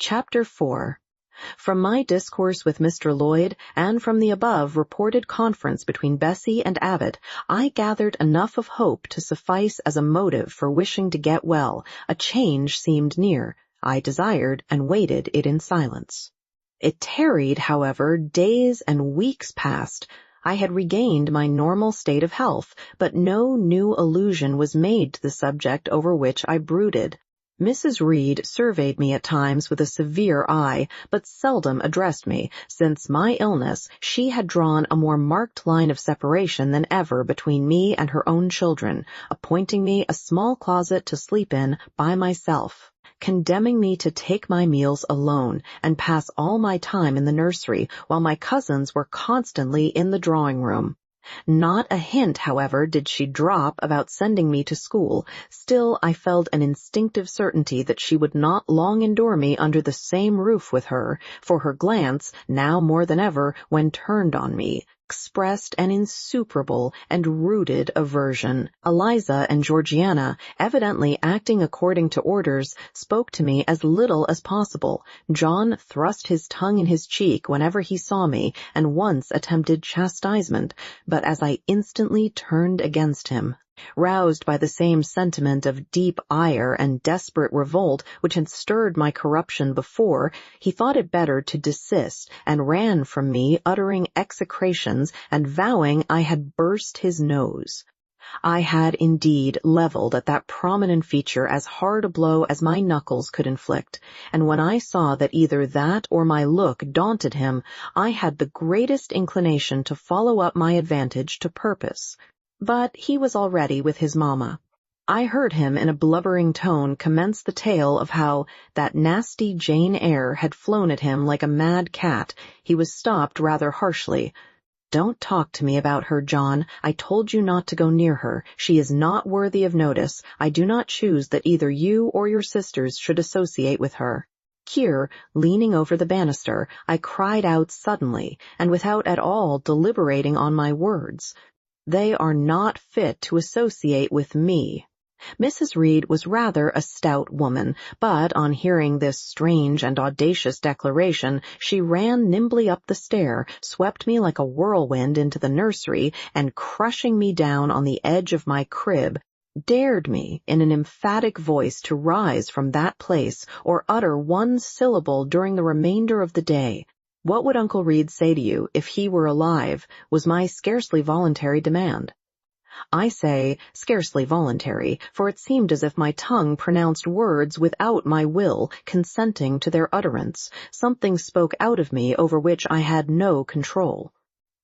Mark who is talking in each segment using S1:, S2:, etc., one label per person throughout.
S1: Chapter 4. From my discourse with Mr. Lloyd, and from the above reported conference between Bessie and Abbot, I gathered enough of hope to suffice as a motive for wishing to get well. A change seemed near. I desired and waited it in silence. It tarried, however. Days and weeks passed. I had regained my normal state of health, but no new allusion was made to the subject over which I brooded. Mrs. Reed surveyed me at times with a severe eye, but seldom addressed me. Since my illness, she had drawn a more marked line of separation than ever between me and her own children, appointing me a small closet to sleep in by myself, condemning me to take my meals alone and pass all my time in the nursery, while my cousins were constantly in the drawing-room. Not a hint, however, did she drop about sending me to school. Still, I felt an instinctive certainty that she would not long endure me under the same roof with her, for her glance, now more than ever, when turned on me, expressed an insuperable and rooted aversion. Eliza and Georgiana, evidently acting according to orders, spoke to me as little as possible. John thrust his tongue in his cheek whenever he saw me, and once attempted chastisement, but as I instantly turned against him, roused by the same sentiment of deep ire and desperate revolt which had stirred my corruption before, he thought it better to desist, and ran from me, uttering execrations and vowing I had burst his nose. I had indeed leveled at that prominent feature as hard a blow as my knuckles could inflict, and when I saw that either that or my look daunted him, I had the greatest inclination to follow up my advantage to purpose. But he was already with his mamma. I heard him in a blubbering tone commence the tale of how that nasty Jane Eyre had flown at him like a mad cat. He was stopped rather harshly. "Don't talk to me about her, John. I told you not to go near her. She is not worthy of notice. I do not choose that either you or your sisters should associate with her." Here, leaning over the banister, I cried out suddenly, and without at all deliberating on my words, "They are not fit to associate with me." Mrs. Reed was rather a stout woman, but on hearing this strange and audacious declaration, she ran nimbly up the stair, swept me like a whirlwind into the nursery, and crushing me down on the edge of my crib, dared me in an emphatic voice to rise from that place or utter one syllable during the remainder of the day. "What would Uncle Reed say to you if he were alive?" was my scarcely voluntary demand. I say scarcely voluntary, for it seemed as if my tongue pronounced words without my will consenting to their utterance. Something spoke out of me over which I had no control.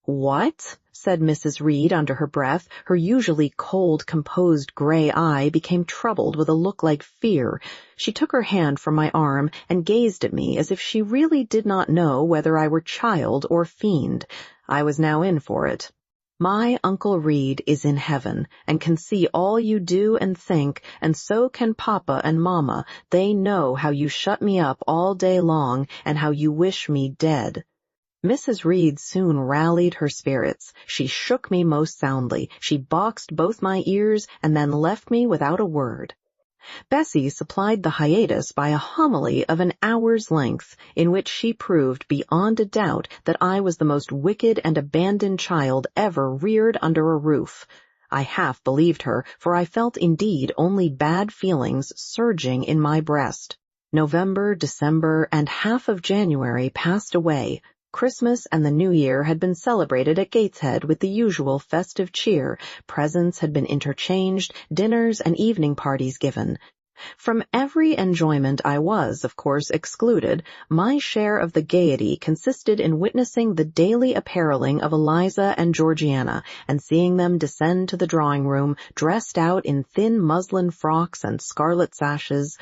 S1: "What?" said Mrs. Reed under her breath. Her usually cold, composed gray eye became troubled with a look like fear. She took her hand from my arm and gazed at me as if she really did not know whether I were child or fiend. I was now in for it. "My Uncle Reed is in heaven, and can see all you do and think, and so can Papa and Mamma. They know how you shut me up all day long, and how you wish me dead." Mrs. Reed soon rallied her spirits. She shook me most soundly. She boxed both my ears, and then left me without a word. Bessie supplied the hiatus by a homily of an hour's length, in which she proved beyond a doubt that I was the most wicked and abandoned child ever reared under a roof. I half believed her, for I felt indeed only bad feelings surging in my breast. November, December, and half of January passed away. Christmas and the New Year had been celebrated at Gateshead with the usual festive cheer. Presents had been interchanged, dinners and evening parties given. From every enjoyment I was, of course, excluded. My share of the gaiety consisted in witnessing the daily appareling of Eliza and Georgiana, and seeing them descend to the drawing-room, dressed out in thin muslin frocks and scarlet sashes,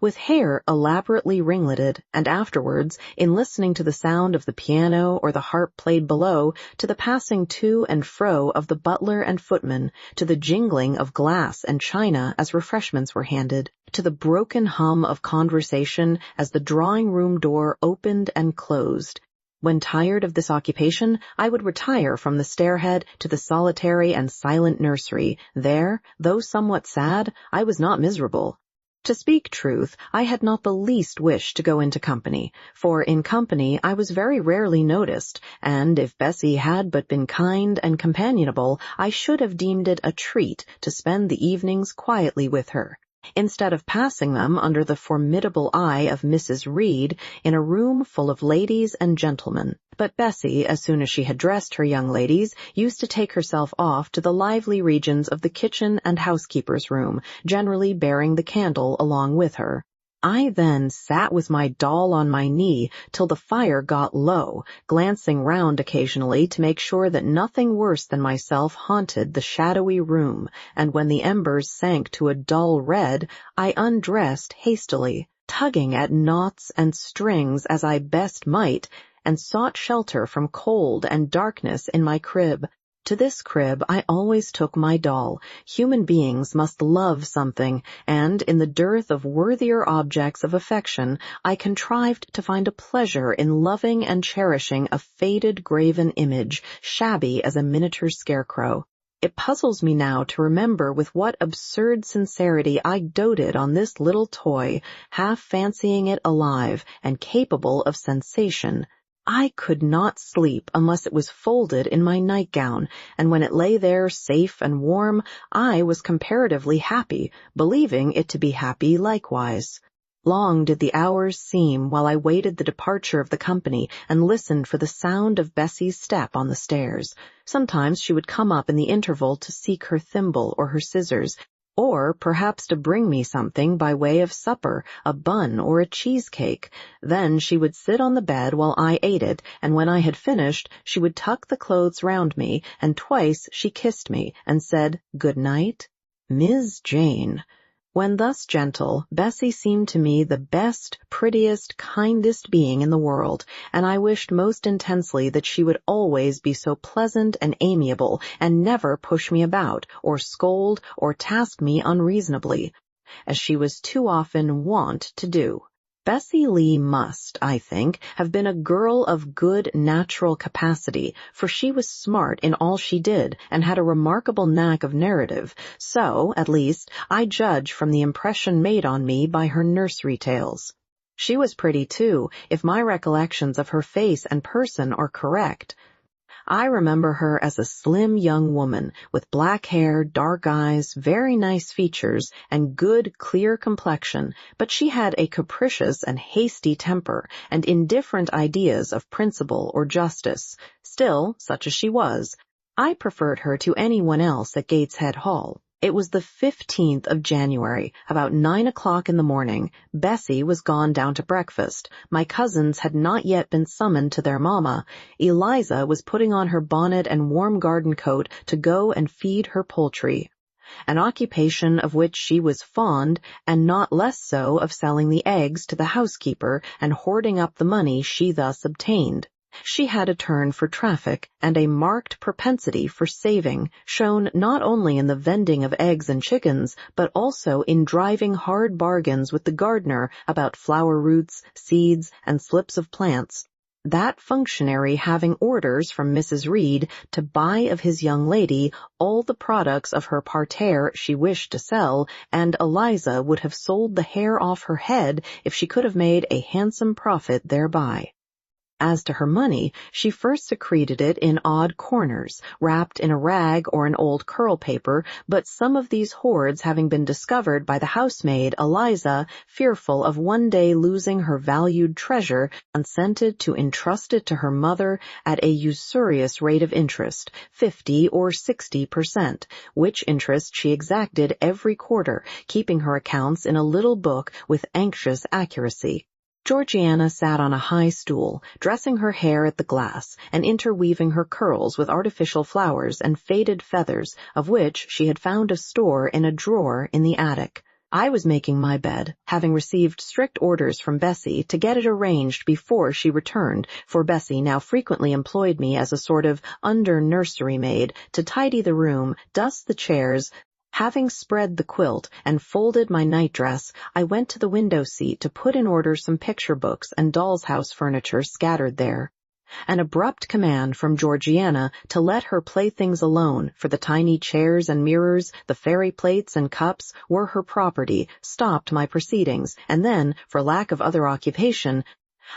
S1: with hair elaborately ringleted, and afterwards, in listening to the sound of the piano or the harp played below, to the passing to and fro of the butler and footman, to the jingling of glass and china as refreshments were handed, to the broken hum of conversation as the drawing-room door opened and closed. When tired of this occupation, I would retire from the stairhead to the solitary and silent nursery. There, though somewhat sad, I was not miserable. To speak truth, I had not the least wish to go into company, for in company I was very rarely noticed, and if Bessie had but been kind and companionable, I should have deemed it a treat to spend the evenings quietly with her, instead of passing them under the formidable eye of Mrs. Reed in a room full of ladies and gentlemen. But Bessie, as soon as she had dressed her young ladies, used to take herself off to the lively regions of the kitchen and housekeeper's room, generally bearing the candle along with her. I then sat with my doll on my knee till the fire got low, glancing round occasionally to make sure that nothing worse than myself haunted the shadowy room, and when the embers sank to a dull red, I undressed hastily, tugging at knots and strings as I best might, and sought shelter from cold and darkness in my crib. To this crib I always took my doll. Human beings must love something, and in the dearth of worthier objects of affection, I contrived to find a pleasure in loving and cherishing a faded graven image, shabby as a miniature scarecrow. It puzzles me now to remember with what absurd sincerity I doted on this little toy, half fancying it alive and capable of sensation. I could not sleep unless it was folded in my nightgown, and when it lay there safe and warm, I was comparatively happy, believing it to be happy likewise. Long did the hours seem while I waited the departure of the company and listened for the sound of Bessie's step on the stairs. Sometimes she would come up in the interval to seek her thimble or her scissors, or perhaps to bring me something by way of supper, a bun or a cheesecake. Then she would sit on the bed while I ate it, and when I had finished, she would tuck the clothes round me, and twice she kissed me and said, "Good night, Miss Jane." When thus gentle, Bessie seemed to me the best, prettiest, kindest being in the world, and I wished most intensely that she would always be so pleasant and amiable, and never push me about, or scold, or task me unreasonably, as she was too often wont to do. Bessie Lee must, I think, have been a girl of good natural capacity, for she was smart in all she did, and had a remarkable knack of narrative. So, at least, I judge from the impression made on me by her nursery tales. She was pretty, too, if my recollections of her face and person are correct. I remember her as a slim young woman, with black hair, dark eyes, very nice features, and good, clear complexion, but she had a capricious and hasty temper, and indifferent ideas of principle or justice. Still, such as she was, I preferred her to anyone else at Gateshead Hall. It was the 15th of January, about 9 o'clock in the morning. Bessie was gone down to breakfast. My cousins had not yet been summoned to their mamma. Eliza was putting on her bonnet and warm garden coat to go and feed her poultry, an occupation of which she was fond, and not less so of selling the eggs to the housekeeper and hoarding up the money she thus obtained. She had a turn for traffic and a marked propensity for saving, shown not only in the vending of eggs and chickens, but also in driving hard bargains with the gardener about flower roots, seeds, and slips of plants. That functionary having orders from Mrs. Reed to buy of his young lady all the products of her parterre she wished to sell, and Eliza would have sold the hair off her head if she could have made a handsome profit thereby. As to her money, she first secreted it in odd corners, wrapped in a rag or an old curl paper, but some of these hoards having been discovered by the housemaid, Eliza, fearful of one day losing her valued treasure, consented to entrust it to her mother at a usurious rate of interest, 50 or 60%, which interest she exacted every quarter, keeping her accounts in a little book with anxious accuracy. Georgiana sat on a high stool, dressing her hair at the glass, and interweaving her curls with artificial flowers and faded feathers, of which she had found a store in a drawer in the attic. I was making my bed, having received strict orders from Bessie to get it arranged before she returned, for Bessie now frequently employed me as a sort of under-nursery maid to tidy the room, dust the chairs. Having spread the quilt and folded my nightdress, I went to the window seat to put in order some picture books and doll's house furniture scattered there. An abrupt command from Georgiana to let her playthings alone, for the tiny chairs and mirrors, the fairy plates and cups, were her property, stopped my proceedings, and then, for lack of other occupation,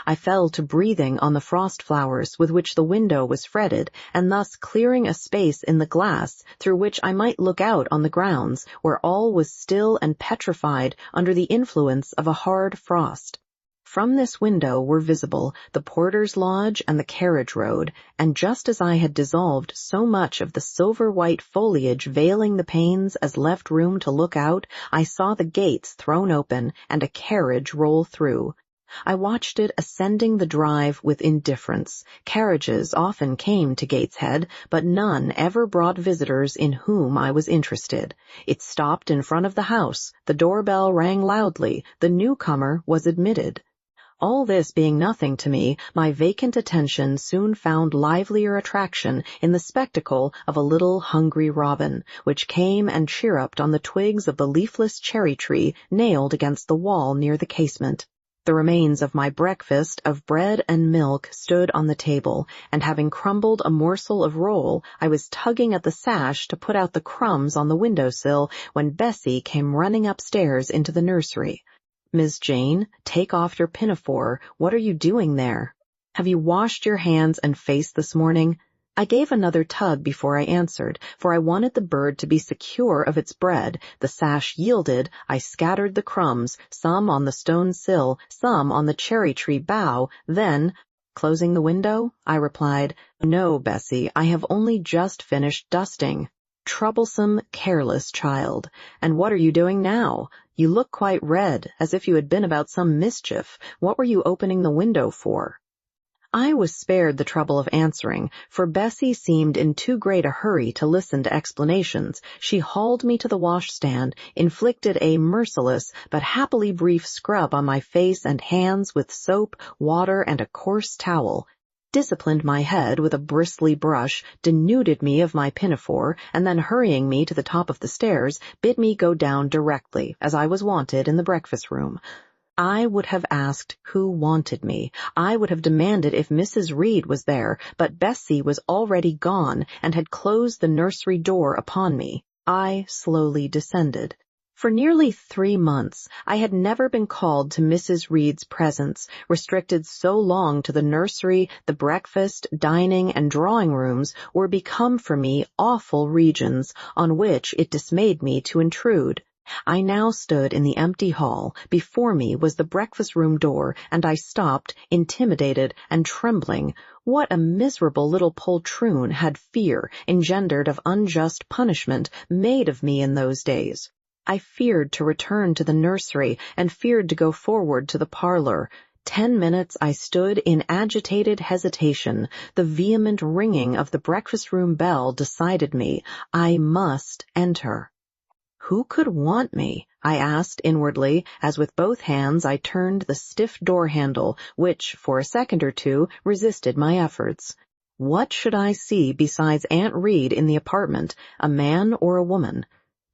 S1: I fell to breathing on the frost flowers with which the window was fretted, and thus clearing a space in the glass through which I might look out on the grounds, where all was still and petrified under the influence of a hard frost. From this window were visible the porter's lodge and the carriage road, and just as I had dissolved so much of the silver-white foliage veiling the panes as left room to look out, I saw the gates thrown open and a carriage roll through. I watched it ascending the drive with indifference. Carriages often came to Gateshead, but none ever brought visitors in whom I was interested. It stopped in front of the house, the doorbell rang loudly, the newcomer was admitted. All this being nothing to me, my vacant attention soon found livelier attraction in the spectacle of a little hungry robin, which came and chirruped on the twigs of the leafless cherry tree nailed against the wall near the casement. The remains of my breakfast of bread and milk stood on the table, and having crumbled a morsel of roll, I was tugging at the sash to put out the crumbs on the window-sill when Bessie came running upstairs into the nursery. "Miss Jane, take off your pinafore. What are you doing there? Have you washed your hands and face this morning?" I gave another tug before I answered, for I wanted the bird to be secure of its bread. The sash yielded, I scattered the crumbs, some on the stone sill, some on the cherry-tree bough, then, closing the window, I replied, "No, Bessie, I have only just finished dusting." "Troublesome, careless child. And what are you doing now? You look quite red, as if you had been about some mischief. What were you opening the window for?" I was spared the trouble of answering, for Bessie seemed in too great a hurry to listen to explanations. She hauled me to the washstand, inflicted a merciless but happily brief scrub on my face and hands with soap, water, and a coarse towel, disciplined my head with a bristly brush, denuded me of my pinafore, and then hurrying me to the top of the stairs, bid me go down directly, as I was wanted in the breakfast-room. I would have asked who wanted me. I would have demanded if Mrs. Reed was there, but Bessie was already gone and had closed the nursery door upon me. I slowly descended. For nearly 3 months, I had never been called to Mrs. Reed's presence, restricted so long to the nursery, the breakfast, dining, and drawing-rooms were become for me awful regions, on which it dismayed me to intrude. I now stood in the empty hall. Before me was the breakfast-room door, and I stopped, intimidated and trembling. What a miserable little poltroon had fear, engendered of unjust punishment, made of me in those days! I feared to return to the nursery, and feared to go forward to the parlor. 10 minutes I stood in agitated hesitation. The vehement ringing of the breakfast-room bell decided me. I must enter. Who could want me? I asked inwardly, as with both hands I turned the stiff door-handle, which, for a second or two, resisted my efforts. What should I see besides Aunt Reed in the apartment, a man or a woman?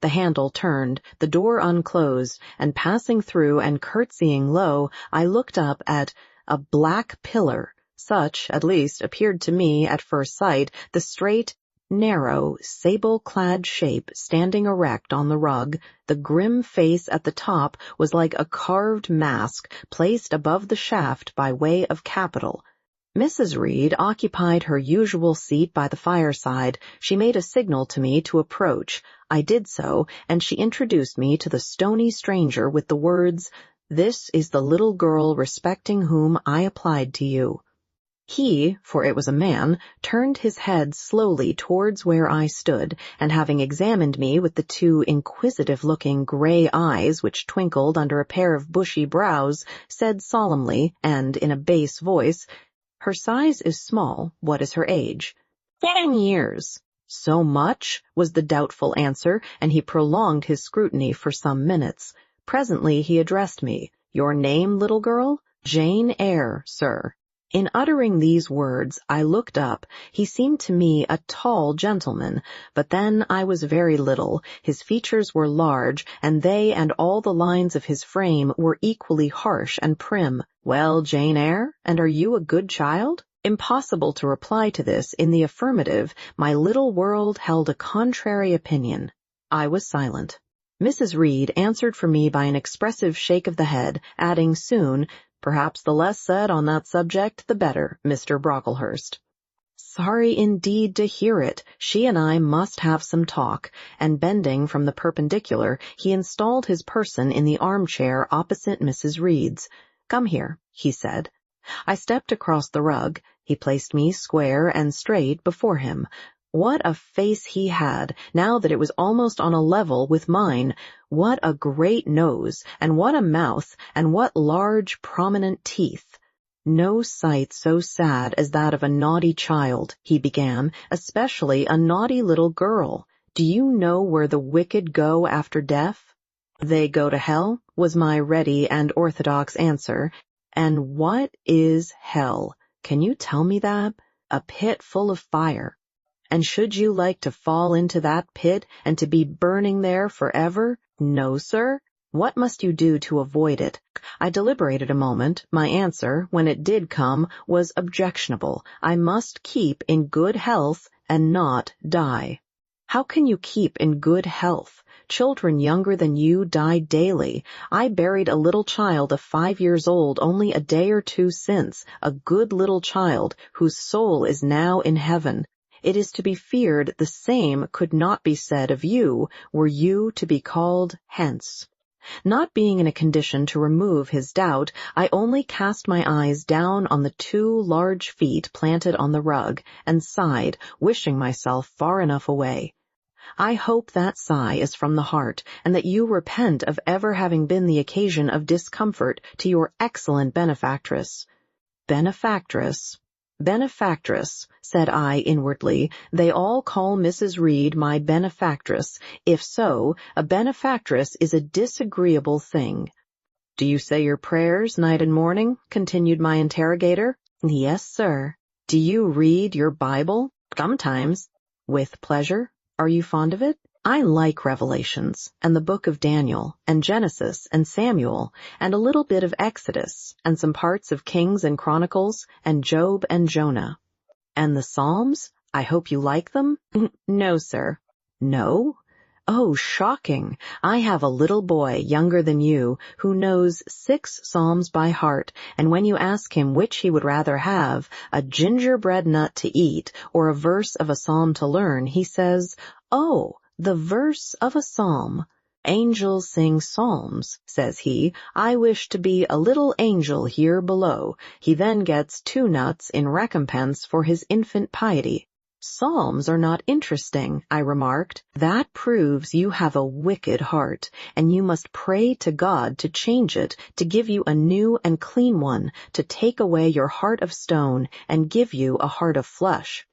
S1: The handle turned, the door unclosed, and passing through and curtsying low, I looked up at a black pillar. Such, at least, appeared to me at first sight the straight, narrow, sable-clad shape standing erect on the rug. The grim face at the top was like a carved mask placed above the shaft by way of capital. Mrs. Reed occupied her usual seat by the fireside. She made a signal to me to approach. I did so, and she introduced me to the stony stranger with the words, "This is the little girl respecting whom I applied to you." He, for it was a man, turned his head slowly towards where I stood, and having examined me with the 2 inquisitive-looking gray eyes which twinkled under a pair of bushy brows, said solemnly, and in a bass voice, "Her size is small. What is her age?" 7 years. "So much?" was the doubtful answer, and he prolonged his scrutiny for some minutes. Presently he addressed me. "Your name, little girl?" "Jane Eyre, sir." In uttering these words, I looked up. He seemed to me a tall gentleman, but then I was very little. His features were large, and they and all the lines of his frame were equally harsh and prim. "Well, Jane Eyre, and are you a good child?" Impossible to reply to this in the affirmative. My little world held a contrary opinion. I was silent. Mrs. Reed answered for me by an expressive shake of the head, adding soon, "Perhaps the less said on that subject, the better, Mr. Brocklehurst." Sorry indeed to hear it. She and I must have some talk, and bending from the perpendicular, he installed his person in the armchair opposite Mrs. Reed's. "Come here," he said. I stepped across the rug. He placed me square and straight before him. What a face he had, now that it was almost on a level with mine! What a great nose, and what a mouth, and what large, prominent teeth! "No sight so sad as that of a naughty child," he began, "especially a naughty little girl. Do you know where the wicked go after death?" "They go to hell," was my ready and orthodox answer. "And what is hell? Can you tell me that?" "A pit full of fire." "And should you like to fall into that pit and to be burning there forever?" "No, sir." "What must you do to avoid it?" I deliberated a moment. My answer, when it did come, was objectionable. I must keep in good health and not die. "How can you keep in good health? Children younger than you die daily. I buried a little child of 5 years old only a day or two since, a good little child whose soul is now in heaven. It is to be feared the same could not be said of you, were you to be called hence." Not being in a condition to remove his doubt, I only cast my eyes down on the 2 large feet planted on the rug, and sighed, wishing myself far enough away. I hope that sigh is from the heart, and that you repent of ever having been the occasion of discomfort to your excellent benefactress. Benefactress, said I inwardly. They all call Mrs. Reed my benefactress. If so, a benefactress is a disagreeable thing. "Do you say your prayers night and morning?" continued my interrogator. "Yes, sir." "Do you read your Bible?" "Sometimes." "With pleasure? Are you fond of it?" "I like Revelations, and the book of Daniel, and Genesis, and Samuel, and a little bit of Exodus, and some parts of Kings and Chronicles, and Job and Jonah." "And the Psalms? I hope you like them?" "No, sir." "No? Oh, shocking! I have a little boy, younger than you, who knows 6 Psalms by heart, and when you ask him which he would rather have, a gingerbread nut to eat, or a verse of a psalm to learn, he says, 'Oh, the verse of a psalm.' 'Angels sing psalms,' says he. 'I wish to be a little angel here below.' He then gets 2 nuts in recompense for his infant piety." "Psalms are not interesting," I remarked. "That proves you have a wicked heart, and you must pray to God to change it, to give you a new and clean one, to take away your heart of stone and give you a heart of flesh."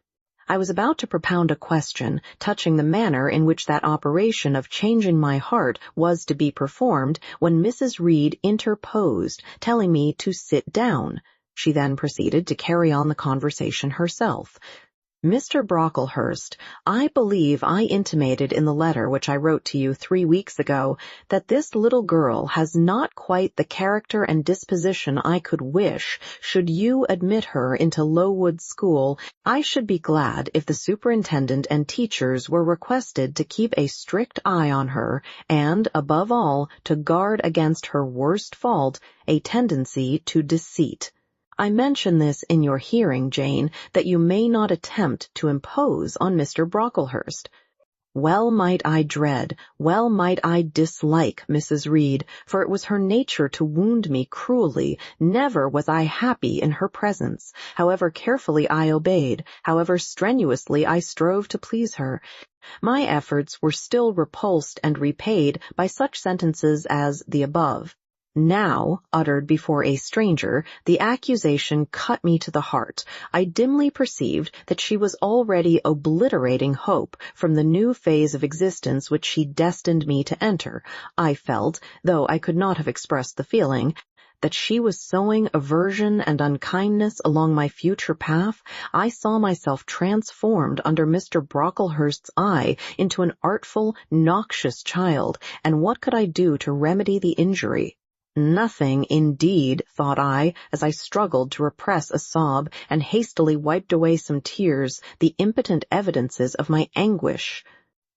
S1: I was about to propound a question touching the manner in which that operation of changing my heart was to be performed when Mrs. Reed interposed, telling me to sit down. She then proceeded to carry on the conversation herself. "Mr. Brocklehurst, I believe I intimated in the letter which I wrote to you 3 weeks ago that this little girl has not quite the character and disposition I could wish. Should you admit her into Lowood School, I should be glad if the superintendent and teachers were requested to keep a strict eye on her and, above all, to guard against her worst fault, a tendency to deceit. I mention this in your hearing, Jane, that you may not attempt to impose on Mr. Brocklehurst." Well might I dread, well might I dislike Mrs. Reed, for it was her nature to wound me cruelly. Never was I happy in her presence. However carefully I obeyed, however strenuously I strove to please her, my efforts were still repulsed and repaid by such sentences as the above. Now, uttered before a stranger, the accusation cut me to the heart. I dimly perceived that she was already obliterating hope from the new phase of existence which she destined me to enter. I felt, though I could not have expressed the feeling, that she was sowing aversion and unkindness along my future path. I saw myself transformed under Mr. Brocklehurst's eye into an artful, noxious child, and what could I do to remedy the injury? Nothing, indeed, thought I, as I struggled to repress a sob and hastily wiped away some tears, the impotent evidences of my anguish.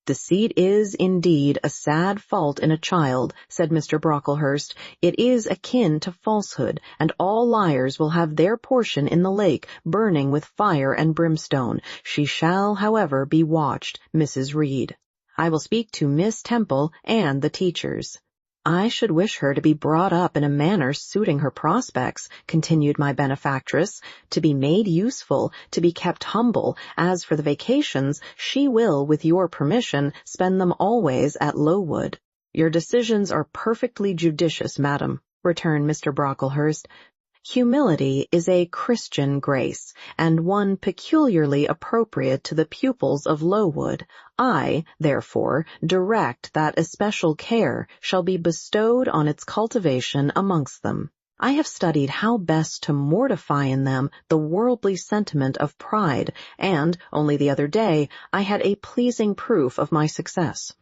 S1: "Deceit is, indeed, a sad fault in a child," said Mr. Brocklehurst. "It is akin to falsehood, and all liars will have their portion in the lake, burning with fire and brimstone. She shall, however, be watched, Mrs. Reed. I will speak to Miss Temple and the teachers." "I should wish her to be brought up in a manner suiting her prospects," continued my benefactress, "to be made useful, to be kept humble. As for the vacations, she will, with your permission, spend them always at Lowood." "Your decisions are perfectly judicious, madam," returned Mr. Brocklehurst. "Humility is a Christian grace, and one peculiarly appropriate to the pupils of Lowood. I, therefore, direct that especial care shall be bestowed on its cultivation amongst them. I have studied how best to mortify in them the worldly sentiment of pride, and, only the other day, I had a pleasing proof of my success.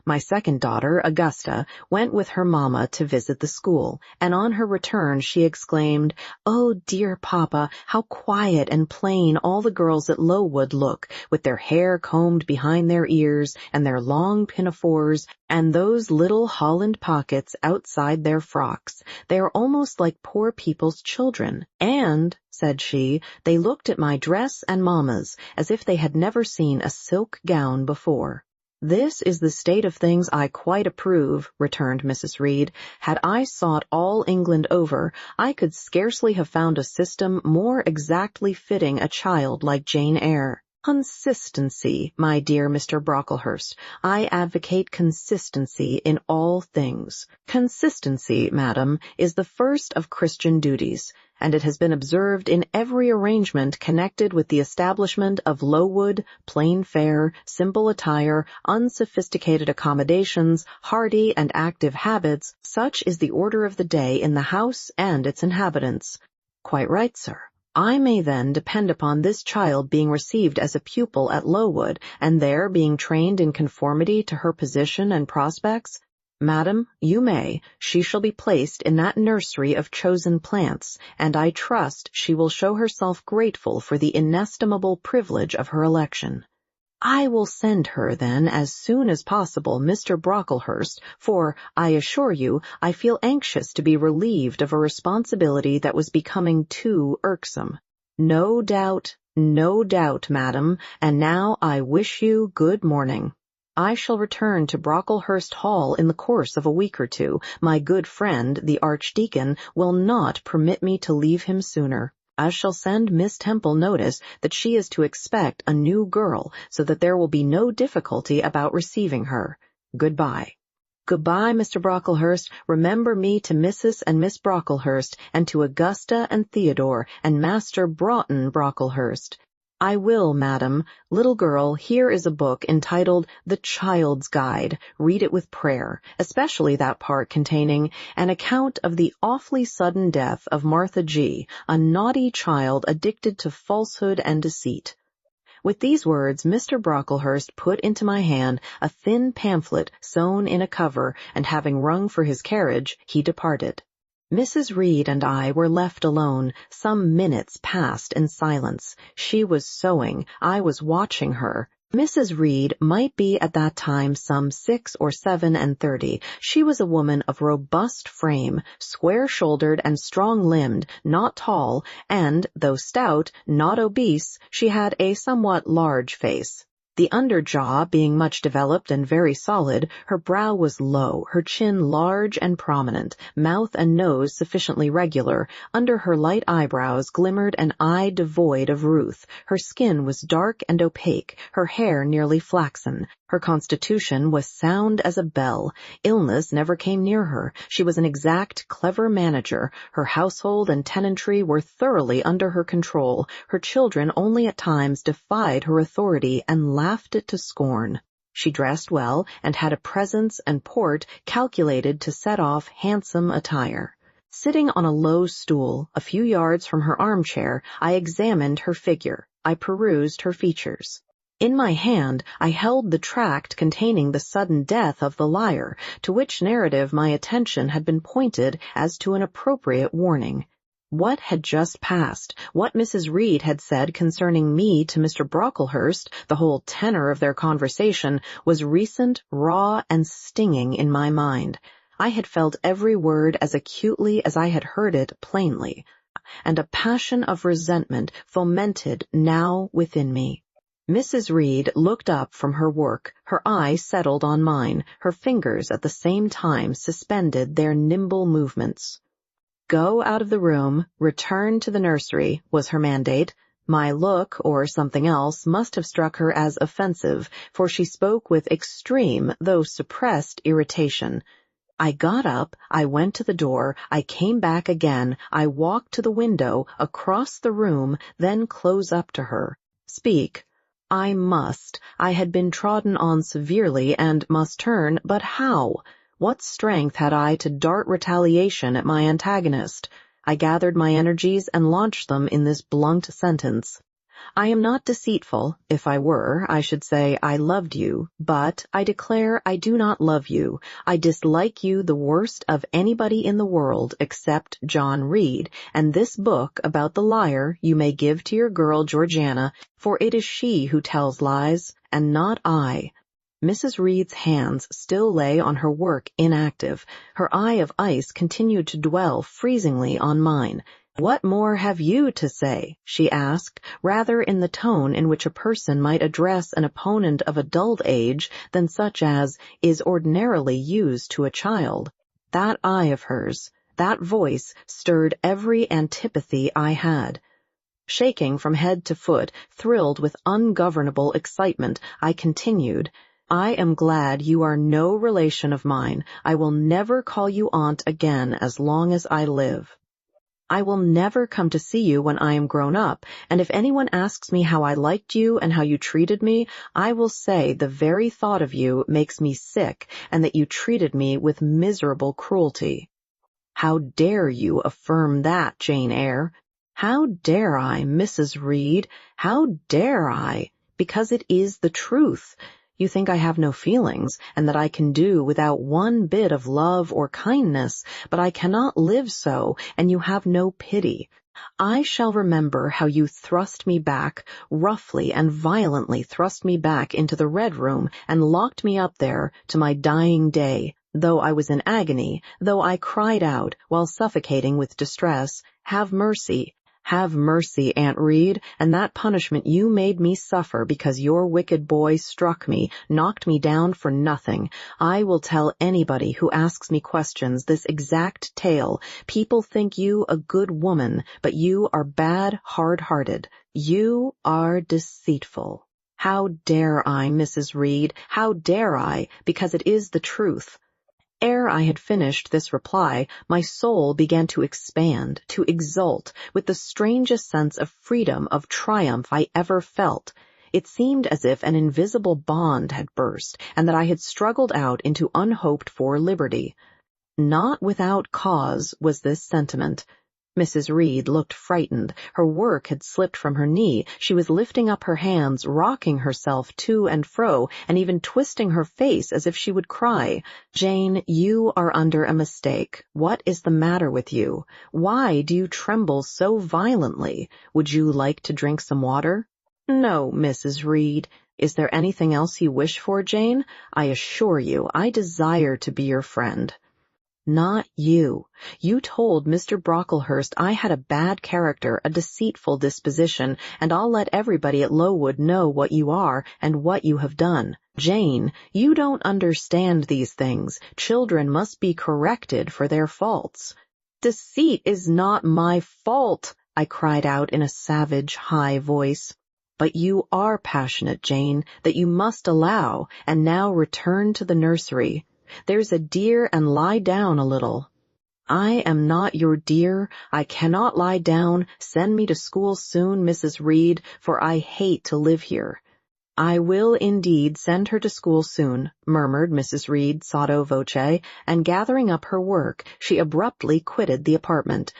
S1: My second daughter, Augusta, went with her mamma to visit the school, and on her return she exclaimed, "Oh, dear papa, how quiet and plain all the girls at Lowood look, with their hair combed behind their ears, and their long pinafores, and those little holland pockets outside their frocks. They are almost like poor people's children. And," said she, "they looked at my dress and mamma's, as if they had never seen a silk gown before." "This is the state of things I quite approve," returned Mrs. Reed. "Had I sought all England over, I could scarcely have found a system more exactly fitting a child like Jane Eyre. Consistency, my dear Mr. Brocklehurst. I advocate consistency in all things. Consistency, madam, is the first of Christian duties, and it has been observed in every arrangement connected with the establishment of Lowood, plain fare, simple attire, unsophisticated accommodations, hearty and active habits. Such is the order of the day in the house and its inhabitants." "Quite right, sir. I may then depend upon this child being received as a pupil at Lowood, and there being trained in conformity to her position and prospects?" "Madam, you may. She shall be placed in that nursery of chosen plants, and I trust she will show herself grateful for the inestimable privilege of her election." "I will send her, then, as soon as possible, Mr. Brocklehurst, for, I assure you, I feel anxious to be relieved of a responsibility that was becoming too irksome." No doubt, madam, and now I wish you good morning. I shall return to Brocklehurst Hall in the course of a week or two. My good friend, the Archdeacon, will not permit me to leave him sooner. I shall send Miss Temple notice that she is to expect a new girl, so that there will be no difficulty about receiving her. Goodbye." "Goodbye, Mr. Brocklehurst. Remember me to Mrs. and Miss Brocklehurst, and to Augusta and Theodore, and Master Broughton Brocklehurst." "I will, madam. Little girl, here is a book entitled The Child's Guide. Read it with prayer, especially that part containing an account of the awfully sudden death of Martha G., a naughty child addicted to falsehood and deceit." With these words, Mr. Brocklehurst put into my hand a thin pamphlet sewn in a cover, and having rung for his carriage, he departed. Mrs. Reed and I were left alone. Some minutes passed in silence. She was sewing. I was watching her. Mrs. Reed might be at that time some 6 or 37. She was a woman of robust frame, square-shouldered and strong-limbed, not tall, and, though stout, not obese. She had a somewhat large face. The under jaw being much developed and very solid, her brow was low, her chin large and prominent, mouth and nose sufficiently regular. Under her light eyebrows glimmered an eye devoid of ruth. Her skin was dark and opaque, her hair nearly flaxen. Her constitution was sound as a bell. Illness never came near her. She was an exact, clever manager. Her household and tenantry were thoroughly under her control. Her children only at times defied her authority and laughed it to scorn. She dressed well, and had a presence and port calculated to set off handsome attire. Sitting on a low stool, a few yards from her armchair, I examined her figure. I perused her features. In my hand I held the tract containing the sudden death of the liar, to which narrative my attention had been pointed as to an appropriate warning. What had just passed, what Mrs. Reed had said concerning me to Mr. Brocklehurst, the whole tenor of their conversation, was recent, raw, and stinging in my mind. I had felt every word as acutely as I had heard it plainly, and a passion of resentment fomented now within me. Mrs. Reed looked up from her work, her eye settled on mine, her fingers at the same time suspended their nimble movements. "Go out of the room, return to the nursery," was her mandate. My look, or something else, must have struck her as offensive, for she spoke with extreme, though suppressed, irritation. I got up, I went to the door, I came back again, I walked to the window, across the room, then close up to her. Speak. I must. I had been trodden on severely and must turn, but how? What strength had I to dart retaliation at my antagonist? I gathered my energies and launched them in this blunt sentence. I am not deceitful. If I were, I should say I loved you, but I declare I do not love you. I dislike you the worst of anybody in the world except John Reed, and this book about the liar you may give to your girl Georgiana, for it is she who tells lies, and not I. Mrs. Reed's hands still lay on her work inactive. Her eye of ice continued to dwell freezingly on mine. "What more have you to say?" she asked, rather in the tone in which a person might address an opponent of adult age than such as is ordinarily used to a child. That eye of hers, that voice, stirred every antipathy I had. Shaking from head to foot, thrilled with ungovernable excitement, I continued, "I am glad you are no relation of mine. I will never call you aunt again as long as I live. I will never come to see you when I am grown up, and if anyone asks me how I liked you and how you treated me, I will say the very thought of you makes me sick, and that you treated me with miserable cruelty." How dare you affirm that, Jane Eyre? How dare I, Mrs. Reed? How dare I? Because it is the truth. You think I have no feelings, and that I can do without one bit of love or kindness, but I cannot live so, and you have no pity. I shall remember how you thrust me back, roughly and violently thrust me back into the Red Room, and locked me up there to my dying day, though I was in agony, though I cried out, while suffocating with distress, "Have mercy! Have mercy, Aunt Reed, and that punishment you made me suffer because your wicked boy struck me, knocked me down for nothing. I will tell anybody who asks me questions this exact tale. People think you a good woman, but you are bad, hard-hearted. You are deceitful. How dare I, Mrs. Reed? How dare I? Because it is the truth." Ere I had finished this reply, my soul began to expand, to exult, with the strangest sense of freedom, of triumph I ever felt. It seemed as if an invisible bond had burst, and that I had struggled out into unhoped-for liberty. Not without cause was this sentiment. Mrs. Reed looked frightened. Her work had slipped from her knee. She was lifting up her hands, rocking herself to and fro, and even twisting her face as if she would cry. "Jane, you are under a mistake. What is the matter with you? Why do you tremble so violently? Would you like to drink some water?" "No, Mrs. Reed. Is there anything else you wish for, Jane? I assure you, I desire to be your friend." "Not you. You told Mr. Brocklehurst I had a bad character, a deceitful disposition, and I'll let everybody at Lowood know what you are and what you have done. Jane, you don't understand these things. Children must be corrected for their faults." "Deceit is not my fault," I cried out in a savage, high voice. "But you are passionate, Jane, that you must allow, and now return to the nursery. There's a dear, and lie down a little." "I am not your dear. I cannot lie down. Send me to school soon, Mrs. Reed, for I hate to live here." "I will indeed send her to school soon," murmured Mrs. Reed sotto voce, and gathering up her work, she abruptly quitted the apartment.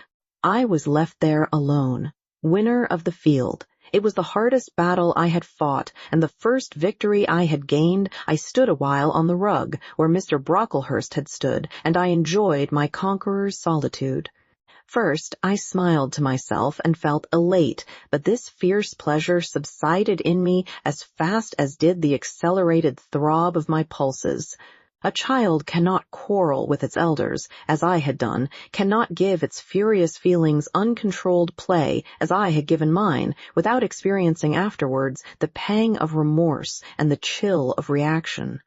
S1: I was left there alone, winner of the field. It was the hardest battle I had fought, and the first victory I had gained. I stood a while on the rug, where Mr. Brocklehurst had stood, and I enjoyed my conqueror's solitude. First, I smiled to myself and felt elate, but this fierce pleasure subsided in me as fast as did the accelerated throb of my pulses. A child cannot quarrel with its elders, as I had done, cannot give its furious feelings uncontrolled play, as I had given mine, without experiencing afterwards the pang of remorse and the chill of reaction.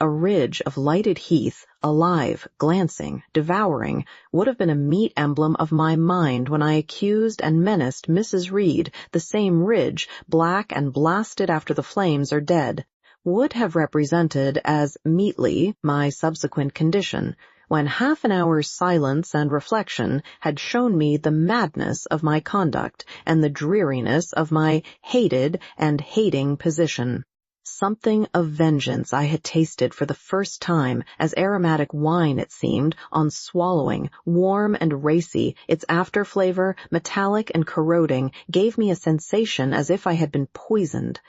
S1: A ridge of lighted heath, alive, glancing, devouring, would have been a meet emblem of my mind when I accused and menaced Mrs. Reed. The same ridge, black and blasted after the flames are dead, would have represented as meetly my subsequent condition, when half an hour's silence and reflection had shown me the madness of my conduct and the dreariness of my hated and hating position. Something of vengeance I had tasted for the first time, as aromatic wine it seemed, on swallowing, warm and racy, its after-flavor, metallic and corroding, gave me a sensation as if I had been poisoned.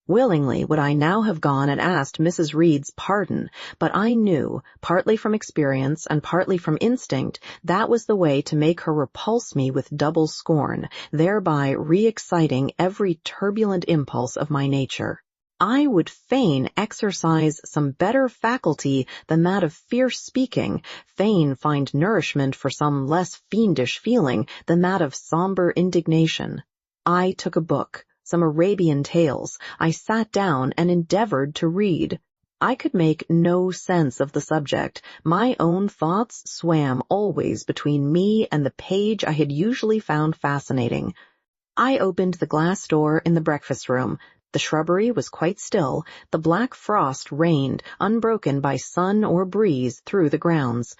S1: Willingly would I now have gone and asked Mrs. Reed's pardon, but I knew, partly from experience and partly from instinct, that was the way to make her repulse me with double scorn, thereby re-exciting every turbulent impulse of my nature. I would fain exercise some better faculty than that of fierce speaking, fain find nourishment for some less fiendish feeling than that of somber indignation. I took a book, some Arabian tales. I sat down and endeavored to read. I could make no sense of the subject. My own thoughts swam always between me and the page I had usually found fascinating. I opened the glass door in the breakfast room. The shrubbery was quite still. The black frost reigned, unbroken by sun or breeze, through the grounds.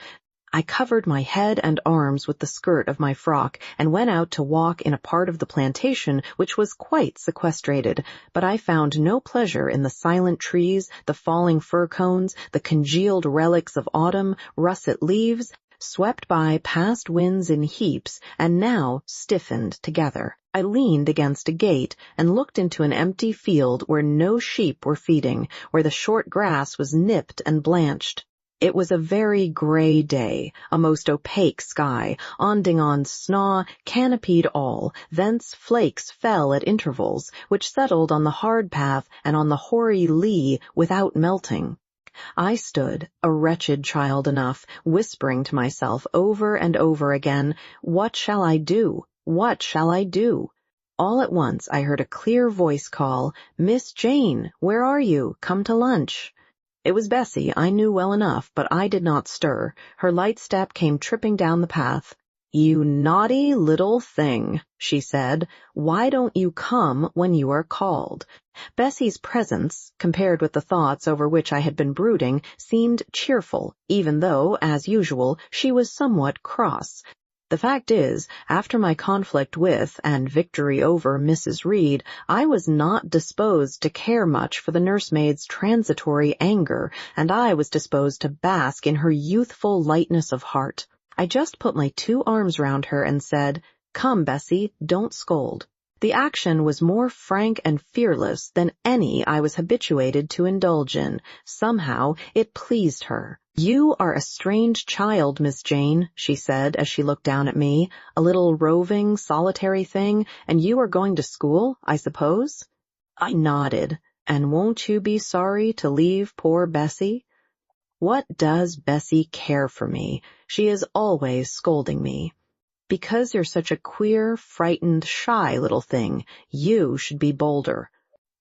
S1: I covered my head and arms with the skirt of my frock and went out to walk in a part of the plantation which was quite sequestrated, but I found no pleasure in the silent trees, the falling fir cones, the congealed relics of autumn, russet leaves, swept by past winds in heaps and now stiffened together. I leaned against a gate and looked into an empty field where no sheep were feeding, where the short grass was nipped and blanched. It was a very gray day, a most opaque sky, onding on snaw, canopied all, thence flakes fell at intervals, which settled on the hard path and on the hoary lea without melting. I stood, a wretched child enough, whispering to myself over and over again, "What shall I do? What shall I do?" All at once I heard a clear voice call, "Miss Jane, where are you? Come to lunch." It was Bessie, I knew well enough, but I did not stir. Her light step came tripping down the path. "You naughty little thing," she said. "Why don't you come when you are called?" Bessie's presence, compared with the thoughts over which I had been brooding, seemed cheerful, even though, as usual, she was somewhat cross. The fact is, after my conflict with and victory over Mrs. Reed, I was not disposed to care much for the nursemaid's transitory anger, and I was disposed to bask in her youthful lightness of heart. I just put my 2 arms round her and said, "Come, Bessie, don't scold." The action was more frank and fearless than any I was habituated to indulge in. Somehow it pleased her. "You are a strange child, Miss Jane," she said as she looked down at me, "a little roving, solitary thing, and you are going to school, I suppose?" I nodded. "And won't you be sorry to leave poor Bessie?" What does Bessie care for me? She is always scolding me. "Because you're such a queer, frightened, shy little thing. You should be bolder."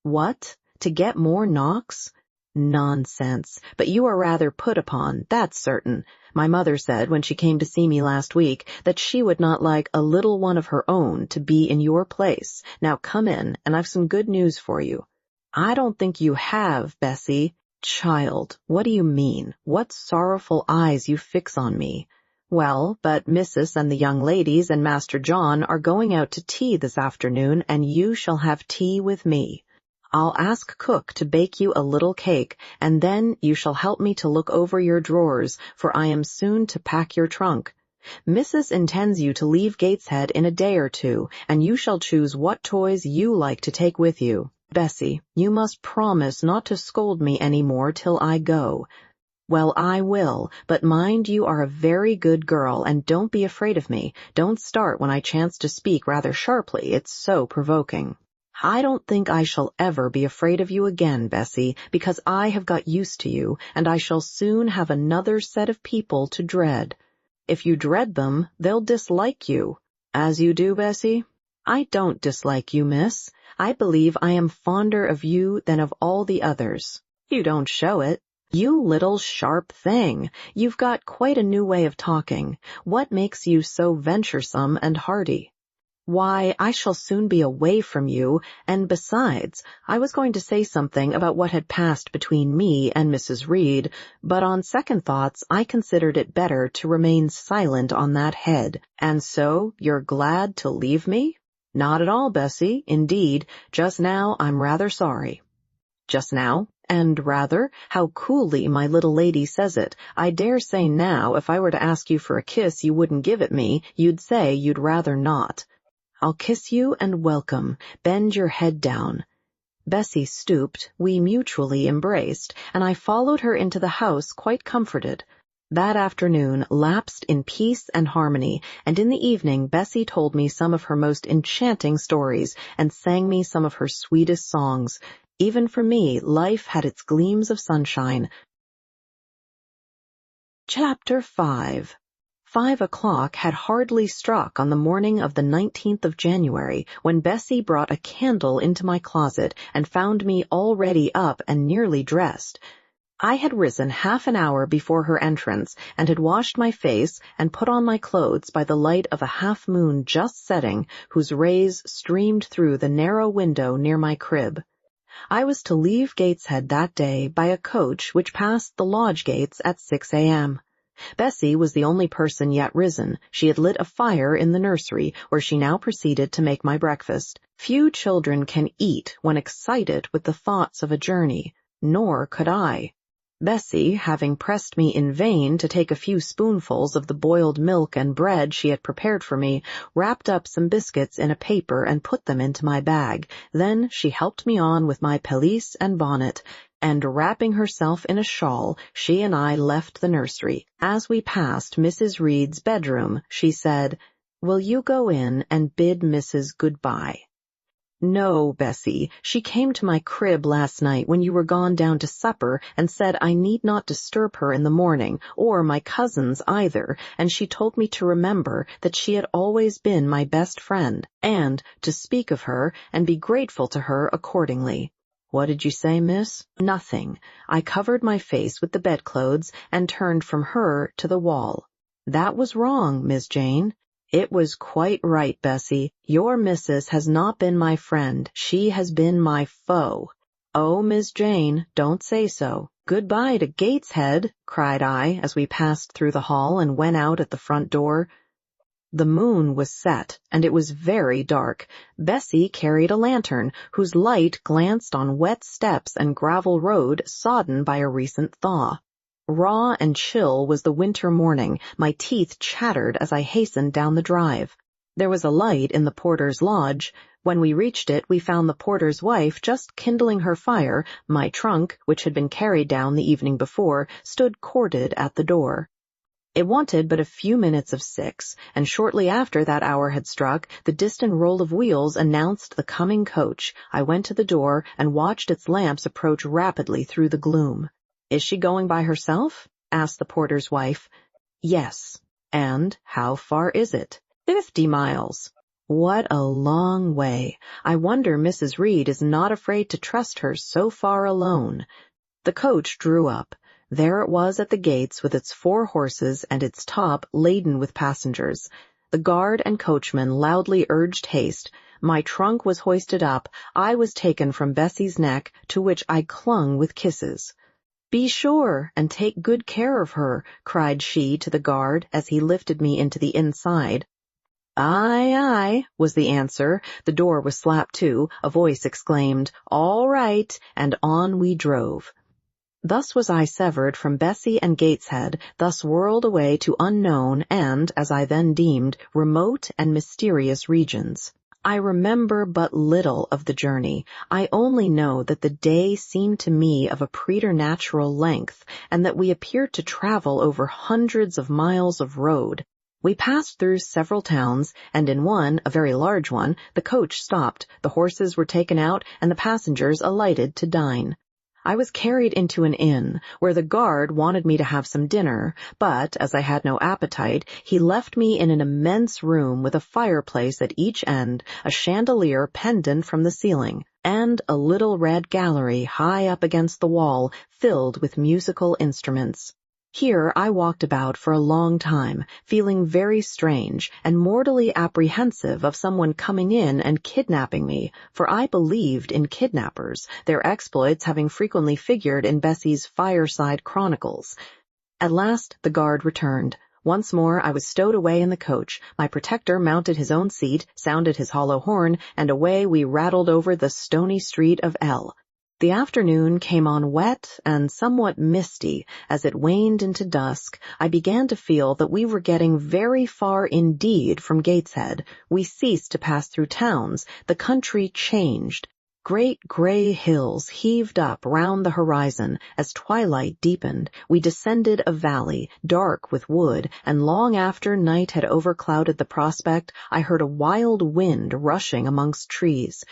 S1: What? To get more knocks? Nonsense. But you are rather put upon, that's certain. My mother said when she came to see me last week that she would not like a little one of her own to be in your place. Now come in, and I've some good news for you. I don't think you have, Bessie. Child, what do you mean? What sorrowful eyes you fix on me. Well, but Mrs. and the young ladies and Master John are going out to tea this afternoon, and you shall have tea with me. I'll ask cook to bake you a little cake, and then you shall help me to look over your drawers, for I am soon to pack your trunk. Mrs. intends you to leave Gateshead in a day or two, and you shall choose what toys you like to take with you. Bessie, you must promise not to scold me any more till I go. Well, I will, but mind you are a very good girl, and don't be afraid of me. Don't start when I chance to speak rather sharply. It's so provoking. I don't think I shall ever be afraid of you again, Bessie, because I have got used to you, and I shall soon have another set of people to dread. If you dread them, they'll dislike you. As you do, Bessie? I don't dislike you, miss. I believe I am fonder of you than of all the others. You don't show it. You little sharp thing. You've got quite a new way of talking. What makes you so venturesome and hearty? Why, I shall soon be away from you, and besides, I was going to say something about what had passed between me and Mrs. Reed, but on second thoughts I considered it better to remain silent on that head. And so, you're glad to leave me? Not at all, Bessie. Indeed, just now I'm rather sorry. Just now? And rather, how coolly my little lady says it. I dare say now, if I were to ask you for a kiss you wouldn't give it me, you'd say you'd rather not. I'll kiss you and welcome. Bend your head down. Bessie stooped, we mutually embraced, and I followed her into the house quite comforted. That afternoon lapsed in peace and harmony, and in the evening Bessie told me some of her most enchanting stories, and sang me some of her sweetest songs. Even for me, life had its gleams of sunshine. Chapter 5. 5 o'clock had hardly struck on the morning of the 19th of January when Bessie brought a candle into my closet and found me already up and nearly dressed. I had risen half an hour before her entrance and had washed my face and put on my clothes by the light of a half-moon just setting, whose rays streamed through the narrow window near my crib. I was to leave Gateshead that day by a coach which passed the lodge gates at 6 a.m. Bessie was the only person yet risen. She had lit a fire in the nursery, where she now proceeded to make my breakfast. Few children can eat when excited with the thoughts of a journey, nor could I. Bessie, having pressed me in vain to take a few spoonfuls of the boiled milk and bread she had prepared for me, wrapped up some biscuits in a paper and put them into my bag. Then she helped me on with my pelisse and bonnet, and wrapping herself in a shawl, she and I left the nursery. As we passed Mrs. Reed's bedroom, she said, "Will you go in and bid Mrs. good-bye?" "No, Bessie. She came to my crib last night when you were gone down to supper and said I need not disturb her in the morning, or my cousins either, and she told me to remember that she had always been my best friend, and to speak of her and be grateful to her accordingly." "What did you say, miss?" "Nothing. I covered my face with the bedclothes and turned from her to the wall." "That was wrong, Miss Jane." "It was quite right, Bessie. Your missus has not been my friend. She has been my foe." "Oh, Miss Jane, don't say so." "Goodbye to Gateshead," cried I, as we passed through the hall and went out at the front door. The moon was set, and it was very dark. Bessie carried a lantern, whose light glanced on wet steps and gravel road sodden by a recent thaw. Raw and chill was the winter morning. My teeth chattered as I hastened down the drive. There was a light in the porter's lodge. When we reached it, we found the porter's wife just kindling her fire. My trunk, which had been carried down the evening before, stood corded at the door. It wanted but a few minutes of 6, and shortly after that hour had struck, the distant roll of wheels announced the coming coach. I went to the door and watched its lamps approach rapidly through the gloom. "Is she going by herself?" asked the porter's wife. "Yes." "And how far is it?" 50 miles. What a long way. I wonder Mrs. Reed is not afraid to trust her so far alone. The coach drew up. There it was at the gates with its 4 horses and its top laden with passengers. The guard and coachman loudly urged haste. My trunk was hoisted up. I was taken from Bessie's neck, to which I clung with kisses. "Be sure and take good care of her," cried she to the guard as he lifted me into the inside. "Aye, aye," was the answer. The door was slapped to. A voice exclaimed, "All right," and on we drove. Thus was I severed from Bessie and Gateshead, thus whirled away to unknown and, as I then deemed, remote and mysterious regions. I remember but little of the journey. I only know that the day seemed to me of a preternatural length, and that we appeared to travel over hundreds of miles of road. We passed through several towns, and in one, a very large one, the coach stopped, the horses were taken out, and the passengers alighted to dine. I was carried into an inn, where the guard wanted me to have some dinner, but, as I had no appetite, he left me in an immense room with a fireplace at each end, a chandelier pendant from the ceiling, and a little red gallery high up against the wall, filled with musical instruments. Here I walked about for a long time, feeling very strange and mortally apprehensive of someone coming in and kidnapping me, for I believed in kidnappers, their exploits having frequently figured in Bessie's fireside chronicles. At last the guard returned. Once more I was stowed away in the coach. My protector mounted his own seat, sounded his hollow horn, and away we rattled over the stony street of L. The afternoon came on wet and somewhat misty. As it waned into dusk, I began to feel that we were getting very far indeed from Gateshead. We ceased to pass through towns. The country changed. Great gray hills heaved up round the horizon. As twilight deepened, we descended a valley, dark with wood, and long after night had overclouded the prospect, I heard a wild wind rushing amongst trees.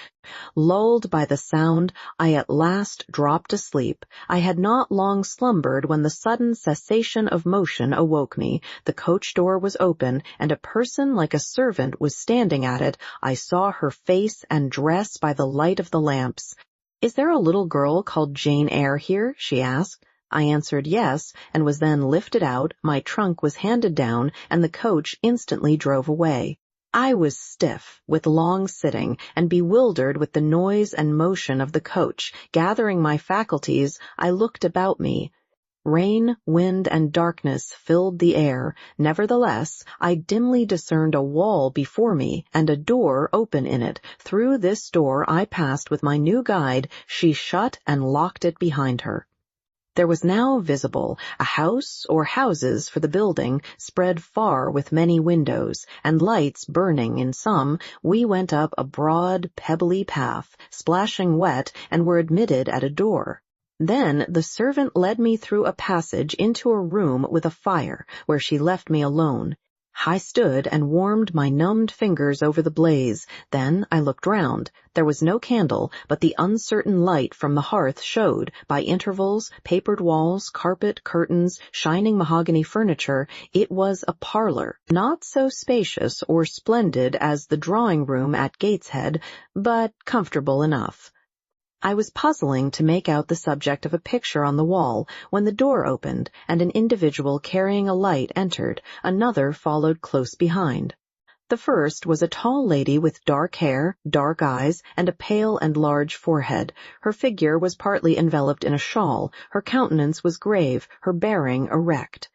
S1: Lulled by the sound, I at last dropped asleep. I had not long slumbered when the sudden cessation of motion awoke me. The coach door was open, and a person like a servant was standing at it. I saw her face and dress by the light of the lamps. "Is there a little girl called Jane Eyre here?" she asked. I answered yes, and was then lifted out, my trunk was handed down, and the coach instantly drove away. I was stiff with long sitting and bewildered with the noise and motion of the coach. Gathering my faculties, I looked about me. Rain, wind, and darkness filled the air. Nevertheless, I dimly discerned a wall before me and a door open in it. Through this door I passed with my new guide. She shut and locked it behind her. There was now visible a house or houses for the building, spread far with many windows, and lights burning in some. We went up a broad, pebbly path, splashing wet, and were admitted at a door. Then the servant led me through a passage into a room with a fire, where she left me alone. I stood and warmed my numbed fingers over the blaze. Then I looked round. There was no candle, but the uncertain light from the hearth showed, by intervals, papered walls, carpet, curtains, shining mahogany furniture. It was a parlor, not so spacious or splendid as the drawing-room at Gateshead, but comfortable enough. I was puzzling to make out the subject of a picture on the wall when the door opened and an individual carrying a light entered. Another followed close behind. The first was a tall lady with dark hair, dark eyes, and a pale and large forehead. Her figure was partly enveloped in a shawl. Her countenance was grave, her bearing erect.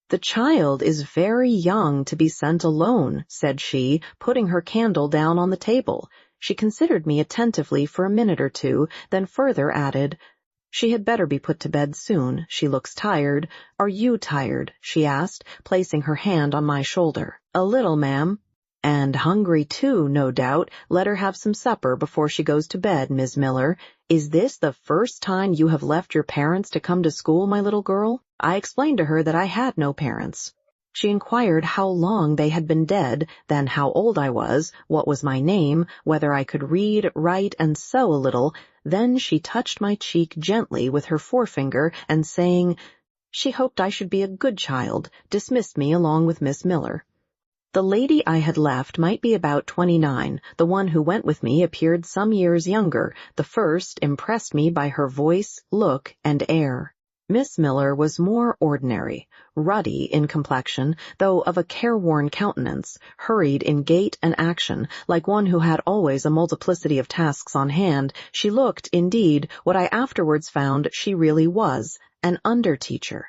S1: "The child is very young to be sent alone," said she, putting her candle down on the table. She considered me attentively for a minute or two, then further added, "She had better be put to bed soon. She looks tired." "Are you tired?" she asked, placing her hand on my shoulder. "A little, ma'am." "And hungry too, no doubt. Let her have some supper before she goes to bed, Miss Miller. Is this the first time you have left your parents to come to school, my little girl?" I explained to her that I had no parents. She inquired how long they had been dead, then how old I was, what was my name, whether I could read, write, and sew a little. Then she touched my cheek gently with her forefinger, and saying she hoped I should be a good child, dismissed me along with Miss Miller. The lady I had left might be about 29. The one who went with me appeared some years younger. The first impressed me by her voice, look, and air. Miss Miller was more ordinary, ruddy in complexion, though of a careworn countenance, hurried in gait and action, like one who had always a multiplicity of tasks on hand. She looked, indeed, what I afterwards found she really was, an under-teacher.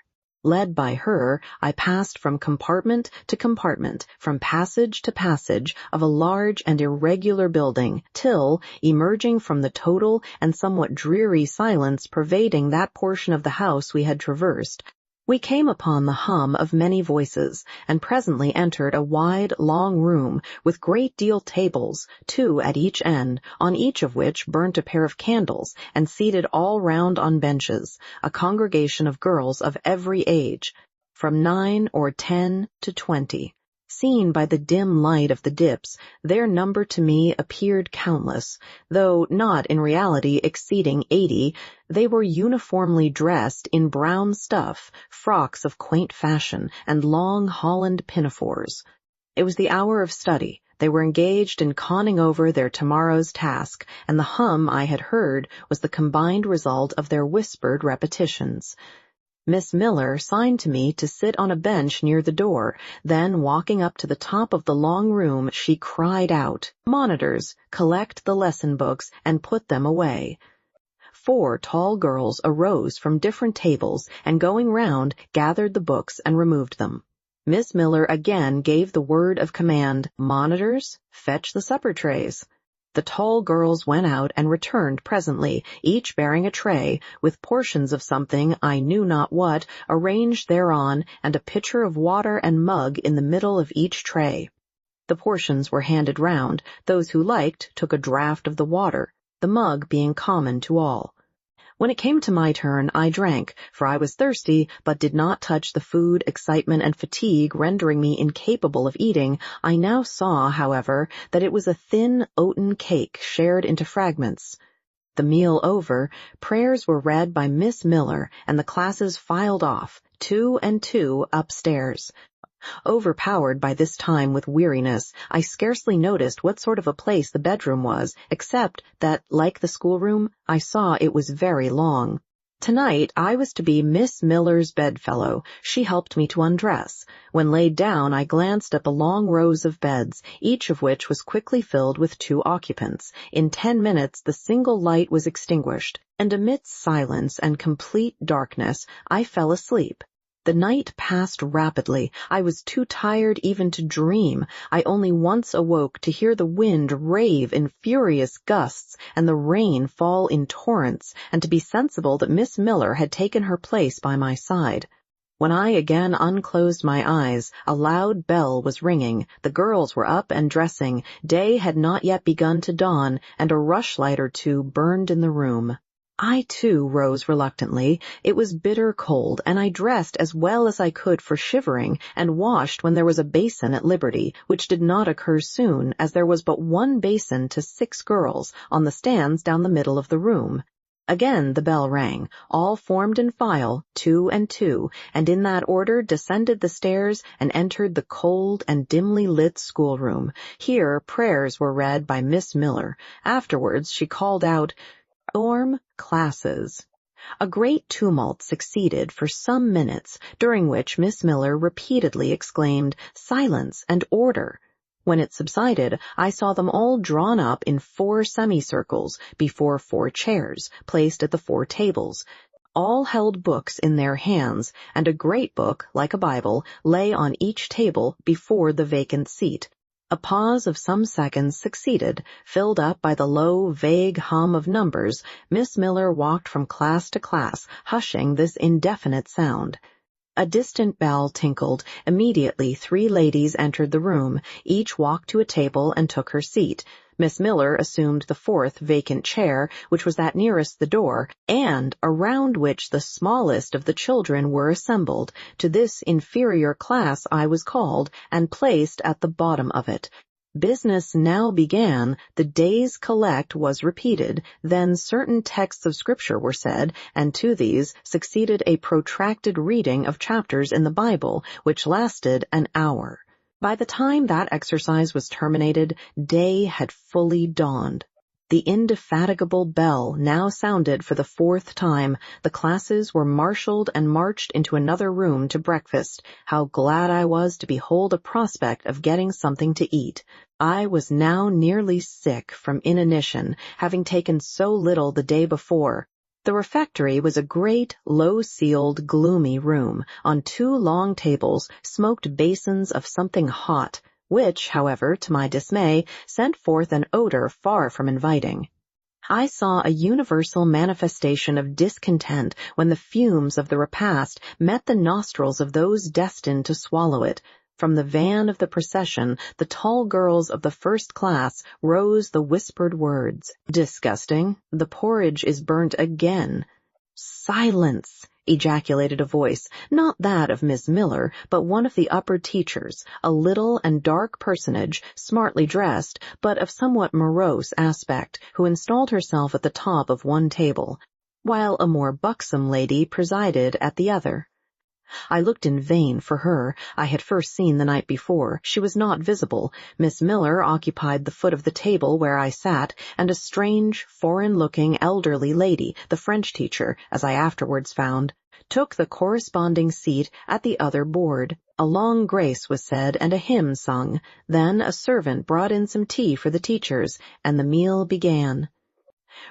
S1: Led by her, I passed from compartment to compartment, from passage to passage of a large and irregular building, till, emerging from the total and somewhat dreary silence pervading that portion of the house we had traversed, we came upon the hum of many voices, and presently entered a wide, long room with great deal tables, 2 at each end, on each of which burnt a pair of candles, and seated all round on benches, a congregation of girls of every age, from 9 or 10 to 20. Seen by the dim light of the dips, their number to me appeared countless, though not in reality exceeding 80. They were uniformly dressed in brown stuff, frocks of quaint fashion, and long Holland pinafores. It was the hour of study. They were engaged in conning over their tomorrow's task, and the hum I had heard was the combined result of their whispered repetitions. Miss Miller signed to me to sit on a bench near the door. Then, walking up to the top of the long room, she cried out, "Monitors, collect the lesson books and put them away." 4 tall girls arose from different tables and, going round, gathered the books and removed them. Miss Miller again gave the word of command, "Monitors, fetch the supper trays." The tall girls went out and returned presently, each bearing a tray, with portions of something, I knew not what, arranged thereon, and a pitcher of water and mug in the middle of each tray. The portions were handed round. Those who liked took a draught of the water, the mug being common to all. When it came to my turn, I drank, for I was thirsty, but did not touch the food. Excitement and fatigue rendering me incapable of eating. I now saw, however, that it was a thin oaten cake shared into fragments. The meal over, prayers were read by Miss Miller, and the classes filed off, 2 and 2, upstairs. Overpowered by this time with weariness, I scarcely noticed what sort of a place the bedroom was, except that, like the schoolroom, I saw it was very long. Tonight I was to be Miss Miller's bedfellow. She helped me to undress. When laid down, I glanced at the long rows of beds, each of which was quickly filled with 2 occupants. In 10 minutes the single light was extinguished, and amidst silence and complete darkness I fell asleep. The night passed rapidly. I was too tired even to dream. I only once awoke to hear the wind rave in furious gusts and the rain fall in torrents, and to be sensible that Miss Miller had taken her place by my side. When I again unclosed my eyes, a loud bell was ringing. The girls were up and dressing. Day had not yet begun to dawn, and a rushlight or 2 burned in the room. I, too, rose reluctantly. It was bitter cold, and I dressed as well as I could for shivering, and washed when there was a basin at liberty, which did not occur soon, as there was but 1 basin to 6 girls, on the stands down the middle of the room. Again the bell rang. All formed in file, 2 and 2, and in that order descended the stairs and entered the cold and dimly lit schoolroom. Here prayers were read by Miss Miller. Afterwards she called out, "Form classes." A great tumult succeeded for some minutes, during which Miss Miller repeatedly exclaimed, "Silence and order." When it subsided, I saw them all drawn up in 4 semicircles before 4 chairs, placed at the 4 tables. All held books in their hands, and a great book, like a Bible, lay on each table before the vacant seat. A pause of some seconds succeeded, filled up by the low, vague hum of numbers. Miss Miller walked from class to class, hushing this indefinite sound. A distant bell tinkled. Immediately 3 ladies entered the room. Each walked to a table and took her seat. Miss Miller assumed the 4th vacant chair, which was that nearest the door, and around which the smallest of the children were assembled. To this inferior class I was called, and placed at the bottom of it. Business now began. The day's collect was repeated. Then certain texts of Scripture were said, and to these succeeded a protracted reading of chapters in the Bible, which lasted an hour. By the time that exercise was terminated, day had fully dawned. The indefatigable bell now sounded for the 4th time. The classes were marshaled and marched into another room to breakfast. How glad I was to behold a prospect of getting something to eat. I was now nearly sick from inanition, having taken so little the day before. The refectory was a great, low-ceiled, gloomy room. On 2 long tables smoked basins of something hot, which, however, to my dismay, sent forth an odor far from inviting. I saw a universal manifestation of discontent when the fumes of the repast met the nostrils of those destined to swallow it. From the van of the procession, the tall girls of the first class rose the whispered words, "Disgusting, the porridge is burnt again." "Silence!" ejaculated a voice, not that of Miss Miller, but one of the upper teachers, a little and dark personage, smartly dressed, but of somewhat morose aspect, who installed herself at the top of one table, while a more buxom lady presided at the other. I looked in vain for her I had first seen the night before. She was not visible. Miss Miller occupied the foot of the table where I sat, and a strange, foreign-looking, elderly lady, the French teacher, as I afterwards found, took the corresponding seat at the other board. A long grace was said and a hymn sung. Then a servant brought in some tea for the teachers, and the meal began.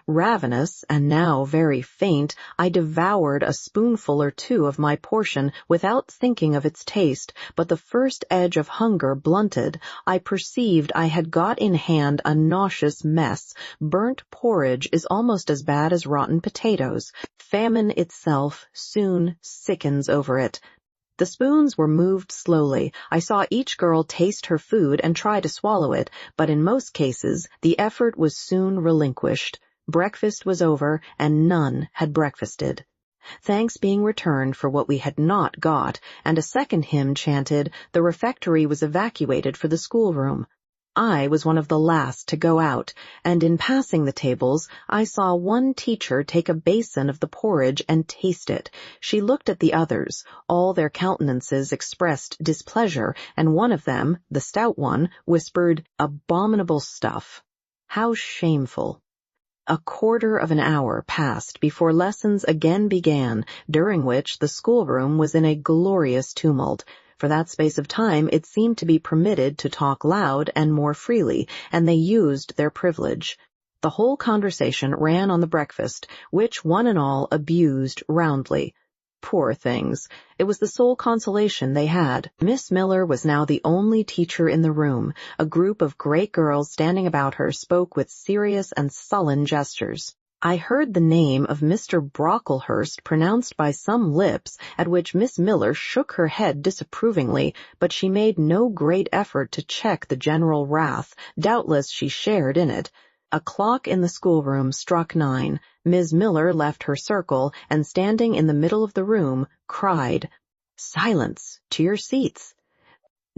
S1: Ravenous, and now very faint, I devoured a spoonful or 2 of my portion without thinking of its taste, but the first edge of hunger blunted, I perceived I had got in hand a nauseous mess. Burnt porridge is almost as bad as rotten potatoes. Famine itself soon sickens over it. The spoons were moved slowly. I saw each girl taste her food and try to swallow it, but in most cases the effort was soon relinquished. Breakfast was over, and none had breakfasted. Thanks being returned for what we had not got, and a second hymn chanted, the refectory was evacuated for the schoolroom. I was one of the last to go out, and in passing the tables, I saw one teacher take a basin of the porridge and taste it. She looked at the others. All their countenances expressed displeasure, and one of them, the stout one, whispered, "Abominable stuff." How shameful! A quarter of an hour passed before lessons again began, during which the schoolroom was in a glorious tumult. For that space of time it seemed to be permitted to talk loud and more freely, and they used their privilege. The whole conversation ran on the breakfast, which one and all abused roundly. Poor things! It was the sole consolation they had. Miss Miller was now the only teacher in the room. A group of great girls standing about her spoke with serious and sullen gestures. I heard the name of Mr. Brocklehurst pronounced by some lips, at which Miss Miller shook her head disapprovingly, but she made no great effort to check the general wrath. Doubtless she shared in it. A clock in the schoolroom struck 9. Miss Miller left her circle, and standing in the middle of the room, cried, "Silence! To your seats!"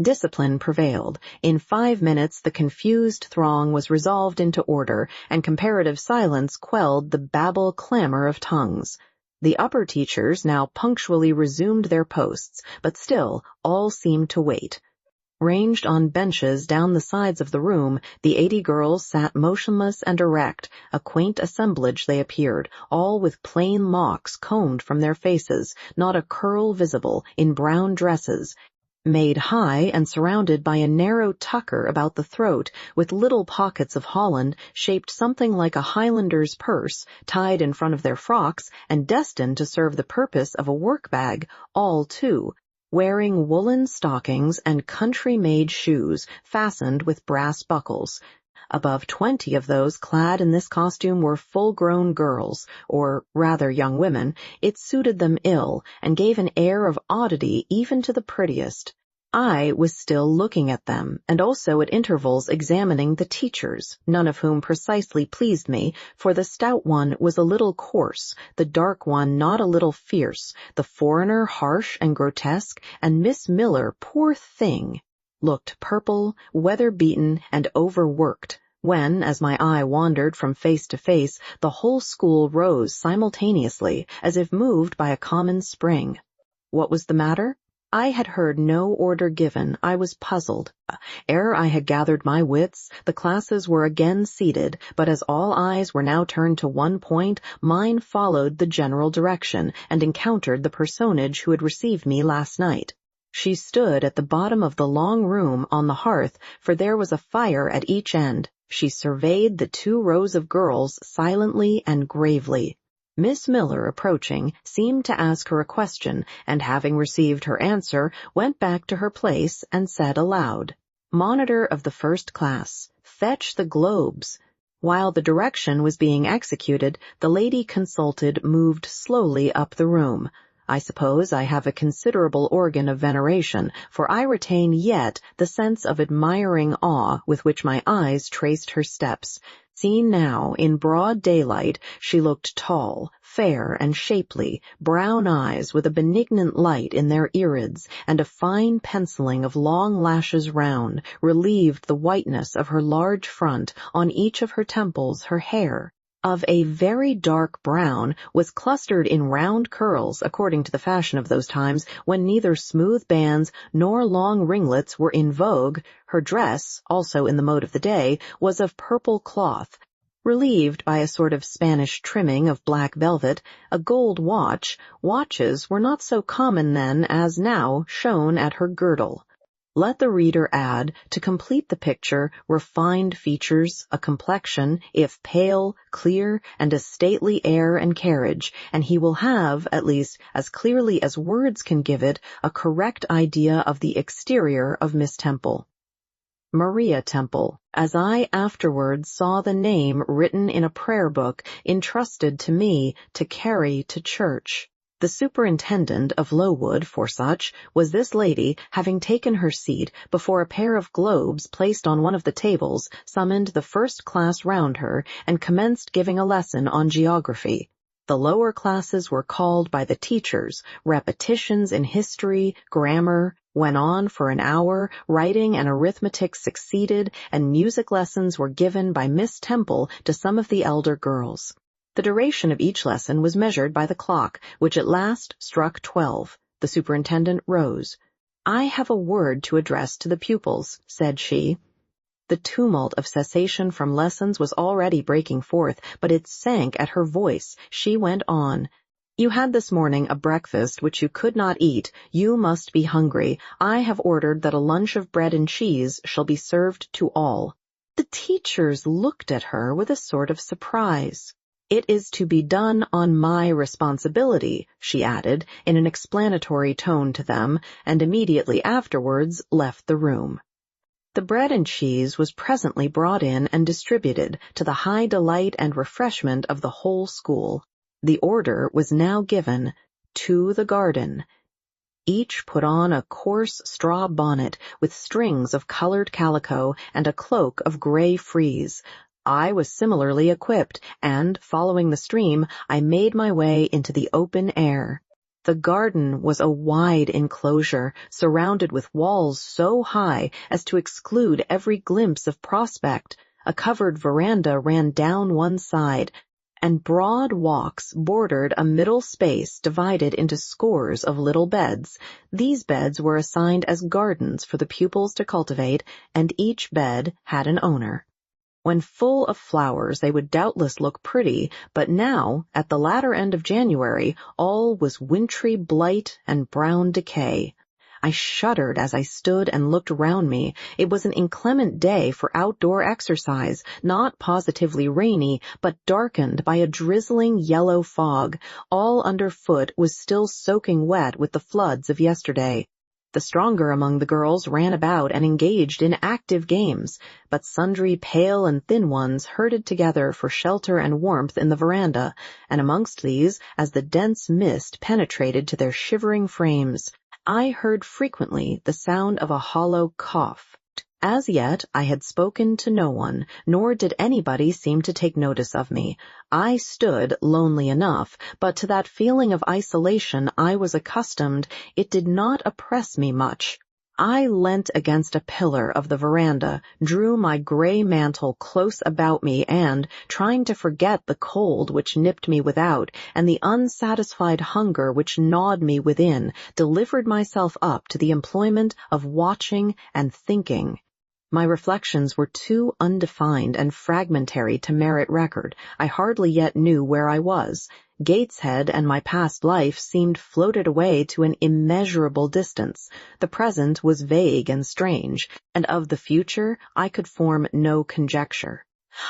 S1: Discipline prevailed. In 5 minutes the confused throng was resolved into order, and comparative silence quelled the babel clamor of tongues. The upper teachers now punctually resumed their posts, but still all seemed to wait. Ranged on benches down the sides of the room, the 80 girls sat motionless and erect. A quaint assemblage they appeared, all with plain locks combed from their faces, not a curl visible, in brown dresses, made high and surrounded by a narrow tucker about the throat, with little pockets of holland shaped something like a Highlander's purse, tied in front of their frocks and destined to serve the purpose of a work-bag, all, too, wearing woolen stockings and country-made shoes fastened with brass buckles. Above 20 of those clad in this costume were full-grown girls, or rather young women. It suited them ill, and gave an air of oddity even to the prettiest. I was still looking at them, and also at intervals examining the teachers, none of whom precisely pleased me, for the stout one was a little coarse, the dark one not a little fierce, the foreigner harsh and grotesque, and Miss Miller, poor thing, looked purple, weather-beaten, and overworked, when, as my eye wandered from face to face, the whole school rose simultaneously, as if moved by a common spring. What was the matter? I had heard no order given. I was puzzled. Ere I had gathered my wits, the classes were again seated, but as all eyes were now turned to one point, mine followed the general direction, and encountered the personage who had received me last night. She stood at the bottom of the long room on the hearth, for there was a fire at each end. She surveyed the 2 rows of girls silently and gravely. Miss Miller, approaching, seemed to ask her a question, and having received her answer, went back to her place and said aloud, "Monitor of the first class, fetch the globes." While the direction was being executed, the lady consulted moved slowly up the room. I suppose I have a considerable organ of veneration, for I retain yet the sense of admiring awe with which my eyes traced her steps. Seen now, in broad daylight, she looked tall, fair, and shapely, brown eyes with a benignant light in their irids, and a fine penciling of long lashes round, relieved the whiteness of her large front. On each of her temples her hair, of a very dark brown, was clustered in round curls according to the fashion of those times when neither smooth bands nor long ringlets were in vogue. Her dress, also in the mode of the day, was of purple cloth, relieved by a sort of Spanish trimming of black velvet. A gold watches were not so common then as now, shone at her girdle. Let the reader add, to complete the picture, refined features, a complexion, if pale, clear, and a stately air and carriage, and he will have, at least as clearly as words can give it, a correct idea of the exterior of Miss Temple. Maria Temple, as I afterwards saw the name written in a prayer book entrusted to me to carry to church. The superintendent of Lowood, for such, was this lady, having taken her seat before a pair of globes placed on one of the tables, summoned the first class round her, and commenced giving a lesson on geography. The lower classes were called by the teachers, repetitions in history, grammar, went on for an hour, writing and arithmetic succeeded, and music lessons were given by Miss Temple to some of the elder girls. The duration of each lesson was measured by the clock, which at last struck 12. The superintendent rose. "I have a word to address to the pupils," said she. The tumult of cessation from lessons was already breaking forth, but it sank at her voice. She went on. "You had this morning a breakfast which you could not eat. You must be hungry. I have ordered that a lunch of bread and cheese shall be served to all." The teachers looked at her with a sort of surprise. "It is to be done on my responsibility," she added, in an explanatory tone to them, and immediately afterwards left the room. The bread and cheese was presently brought in and distributed, to the high delight and refreshment of the whole school. The order was now given, "To the garden." Each put on a coarse straw bonnet with strings of colored calico and a cloak of gray frieze. I was similarly equipped, and, following the stream, I made my way into the open air. The garden was a wide enclosure, surrounded with walls so high as to exclude every glimpse of prospect. A covered veranda ran down one side, and broad walks bordered a middle space divided into scores of little beds. These beds were assigned as gardens for the pupils to cultivate, and each bed had an owner. When full of flowers they would doubtless look pretty, but now, at the latter end of January, all was wintry blight and brown decay. I shuddered as I stood and looked round me. It was an inclement day for outdoor exercise, not positively rainy, but darkened by a drizzling yellow fog. All underfoot was still soaking wet with the floods of yesterday. The stronger among the girls ran about and engaged in active games, but sundry pale and thin ones herded together for shelter and warmth in the veranda, and amongst these, as the dense mist penetrated to their shivering frames, I heard frequently the sound of a hollow cough. As yet I had spoken to no one, nor did anybody seem to take notice of me. I stood lonely enough, but to that feeling of isolation I was accustomed, it did not oppress me much. I leant against a pillar of the veranda, drew my gray mantle close about me, and, trying to forget the cold which nipped me without, and the unsatisfied hunger which gnawed me within, delivered myself up to the employment of watching and thinking. My reflections were too undefined and fragmentary to merit record. I hardly yet knew where I was. Gateshead and my past life seemed floated away to an immeasurable distance. The present was vague and strange, and of the future I could form no conjecture.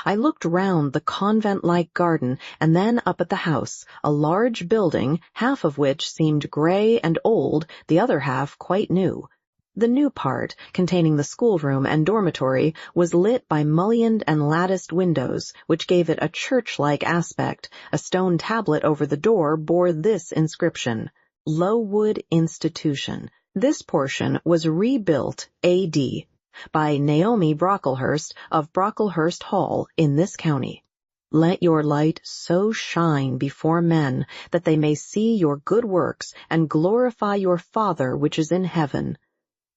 S1: I looked round the convent-like garden and then up at the house, a large building, half of which seemed gray and old, the other half quite new. The new part, containing the schoolroom and dormitory, was lit by mullioned and latticed windows, which gave it a church-like aspect. A stone tablet over the door bore this inscription: Lowood Institution. This portion was rebuilt A.D. by Naomi Brocklehurst of Brocklehurst Hall in this county. Let your light so shine before men that they may see your good works and glorify your Father which is in heaven.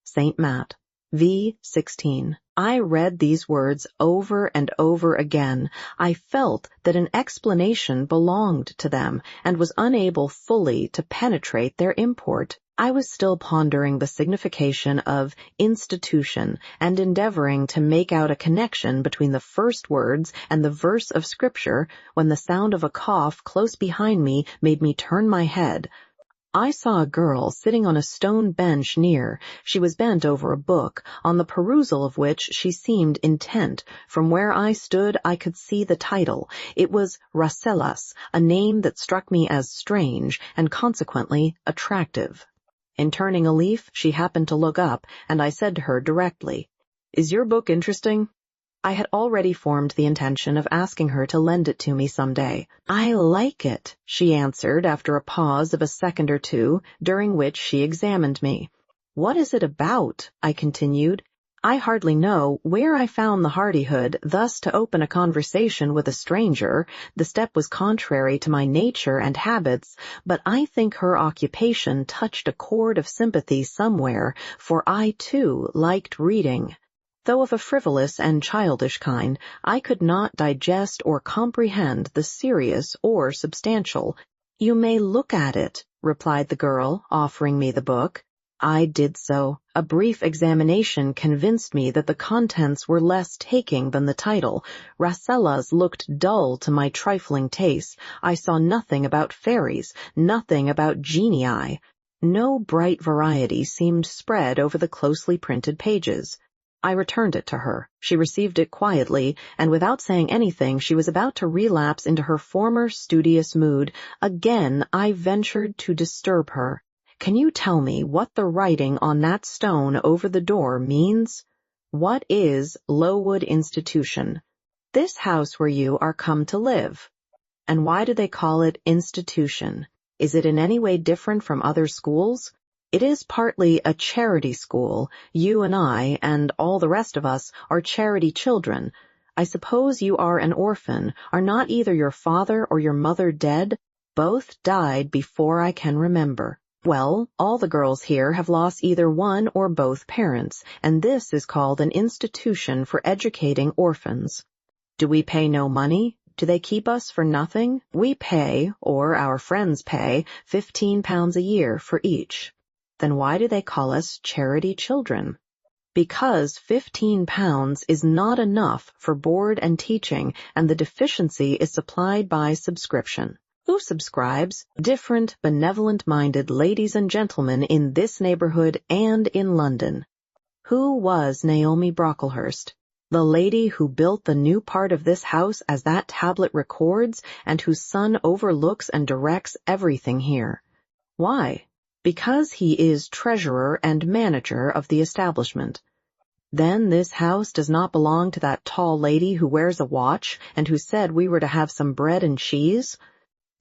S1: St. Matt, v. 16. I read these words over and over again. I felt that an explanation belonged to them and was unable fully to penetrate their import. I was still pondering the signification of institution and endeavoring to make out a connection between the first words and the verse of Scripture when the sound of a cough close behind me made me turn my head. I saw a girl sitting on a stone bench near. She was bent over a book, on the perusal of which she seemed intent. From where I stood I could see the title. It was Rasselas, a name that struck me as strange and consequently attractive. In turning a leaf, she happened to look up, and I said to her directly, "Is your book interesting?" I had already formed the intention of asking her to lend it to me some day. "I like it," she answered after a pause of a second or two, during which she examined me. "What is it about?" I continued. I hardly know where I found the hardihood thus to open a conversation with a stranger. The step was contrary to my nature and habits, but I think her occupation touched a chord of sympathy somewhere, for I, too, liked reading. Though of a frivolous and childish kind, I could not digest or comprehend the serious or substantial. "You may look at it," replied the girl, offering me the book. I did so. A brief examination convinced me that the contents were less taking than the title. Rasselas looked dull to my trifling taste. I saw nothing about fairies, nothing about genii. No bright variety seemed spread over the closely printed pages. I returned it to her. She received it quietly, and without saying anything she was about to relapse into her former studious mood. Again I ventured to disturb her. "Can you tell me what the writing on that stone over the door means? What is Lowood Institution? This house where you are come to live. And why do they call it institution? Is it in any way different from other schools? It is partly a charity school. You and I, and all the rest of us, are charity children. I suppose you are an orphan. Are not either your father or your mother dead? Both died before I can remember. Well, all the girls here have lost either one or both parents, and this is called an institution for educating orphans. Do we pay no money? Do they keep us for nothing? We pay, or our friends pay, £15 a year for each. Then why do they call us charity children? Because £15 is not enough for board and teaching, and the deficiency is supplied by subscription. Who subscribes? Different benevolent-minded ladies and gentlemen in this neighborhood and in London. Who was Naomi Brocklehurst? The lady who built the new part of this house as that tablet records, and whose son overlooks and directs everything here. Why? Because he is treasurer and manager of the establishment. Then this house does not belong to that tall lady who wears a watch and who said we were to have some bread and cheese?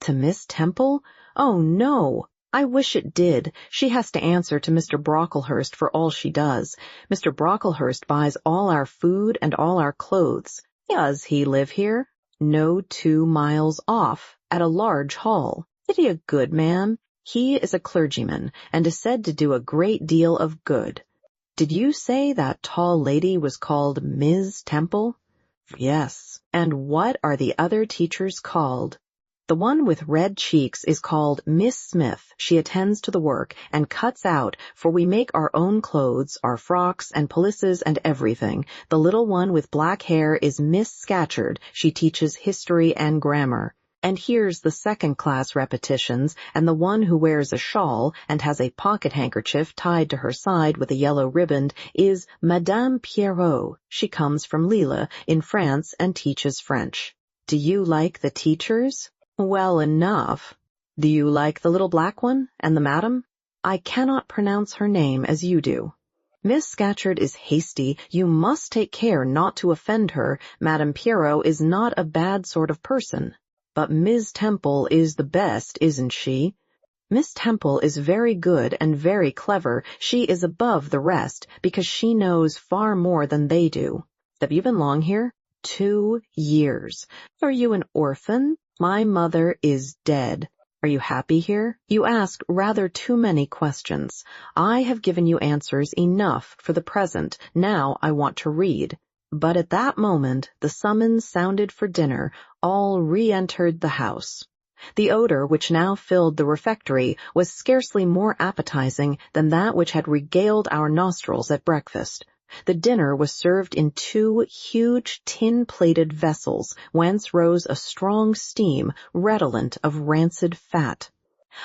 S1: To Miss Temple? Oh, no! I wish it did. She has to answer to Mr. Brocklehurst for all she does. Mr. Brocklehurst buys all our food and all our clothes. Does he live here? No, 2 miles off, at a large hall. Is he a good man? He is a clergyman, and is said to do a great deal of good. Did you say that tall lady was called Ms. Temple? Yes. And what are the other teachers called? The one with red cheeks is called Miss Smith. She attends to the work, and cuts out, for we make our own clothes, our frocks and pelisses and everything. The little one with black hair is Miss Scatcherd. She teaches history and grammar. And here's the second-class repetitions, and the one who wears a shawl and has a pocket handkerchief tied to her side with a yellow riband is Madame Pierrot. She comes from Lille, in France, and teaches French. Do you like the teachers? Well enough. Do you like the little black one, and the madam? I cannot pronounce her name as you do. Miss Scatcherd is hasty. You must take care not to offend her. Madame Pierrot is not a bad sort of person. But Miss Temple is the best, isn't she? Miss Temple is very good and very clever. She is above the rest, because she knows far more than they do. Have you been long here? 2 years. Are you an orphan? My mother is dead. Are you happy here? You ask rather too many questions. I have given you answers enough for the present. Now I want to read. But at that moment the summons sounded for dinner. All re-entered the house. The odor which now filled the refectory was scarcely more appetizing than that which had regaled our nostrils at breakfast. The dinner was served in 2 huge tin-plated vessels, whence rose a strong steam, redolent of rancid fat.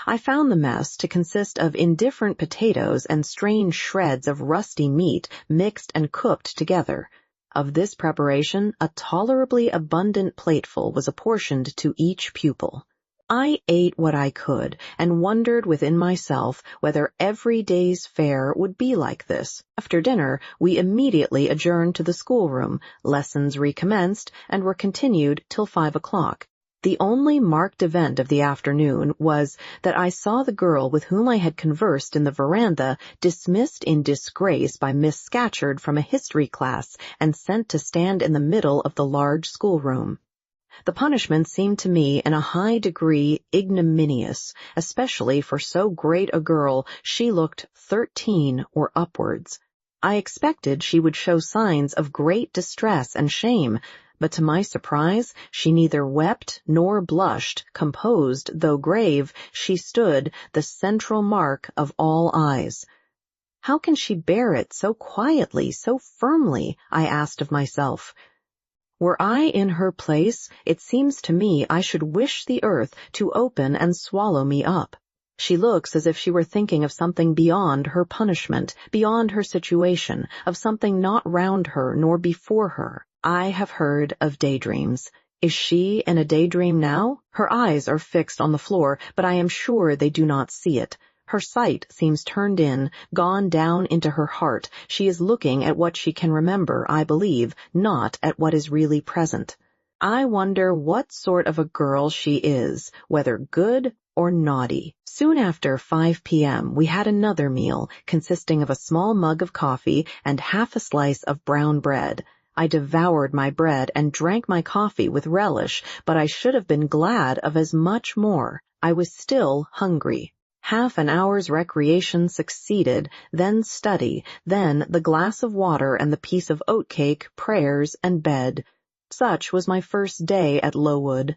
S1: I found the mess to consist of indifferent potatoes and strange shreds of rusty meat mixed and cooked together. Of this preparation, a tolerably abundant plateful was apportioned to each pupil. I ate what I could, and wondered within myself whether every day's fare would be like this. After dinner, we immediately adjourned to the schoolroom. Lessons recommenced, and were continued till 5 o'clock. The only marked event of the afternoon was that I saw the girl with whom I had conversed in the veranda dismissed in disgrace by Miss Scatcherd from a history class and sent to stand in the middle of the large schoolroom. The punishment seemed to me in a high degree ignominious, especially for so great a girl. She looked 13 or upwards. I expected she would show signs of great distress and shame, but to my surprise she neither wept nor blushed. Composed, though grave, she stood, the central mark of all eyes. How can she bear it so quietly, so firmly? I asked of myself. Were I in her place, it seems to me I should wish the earth to open and swallow me up. She looks as if she were thinking of something beyond her punishment, beyond her situation, of something not round her nor before her. I have heard of daydreams. Is she in a daydream now? Her eyes are fixed on the floor, but I am sure they do not see it. Her sight seems turned in, gone down into her heart. She is looking at what she can remember, I believe, not at what is really present. I wonder what sort of a girl she is, whether good or naughty. Soon after 5 p.m. we had another meal, consisting of a small mug of coffee and half a slice of brown bread. I devoured my bread and drank my coffee with relish, but I should have been glad of as much more. I was still hungry. Half an hour's recreation succeeded, then study, then the glass of water and the piece of oat cake, prayers, and bed. Such was my first day at Lowood.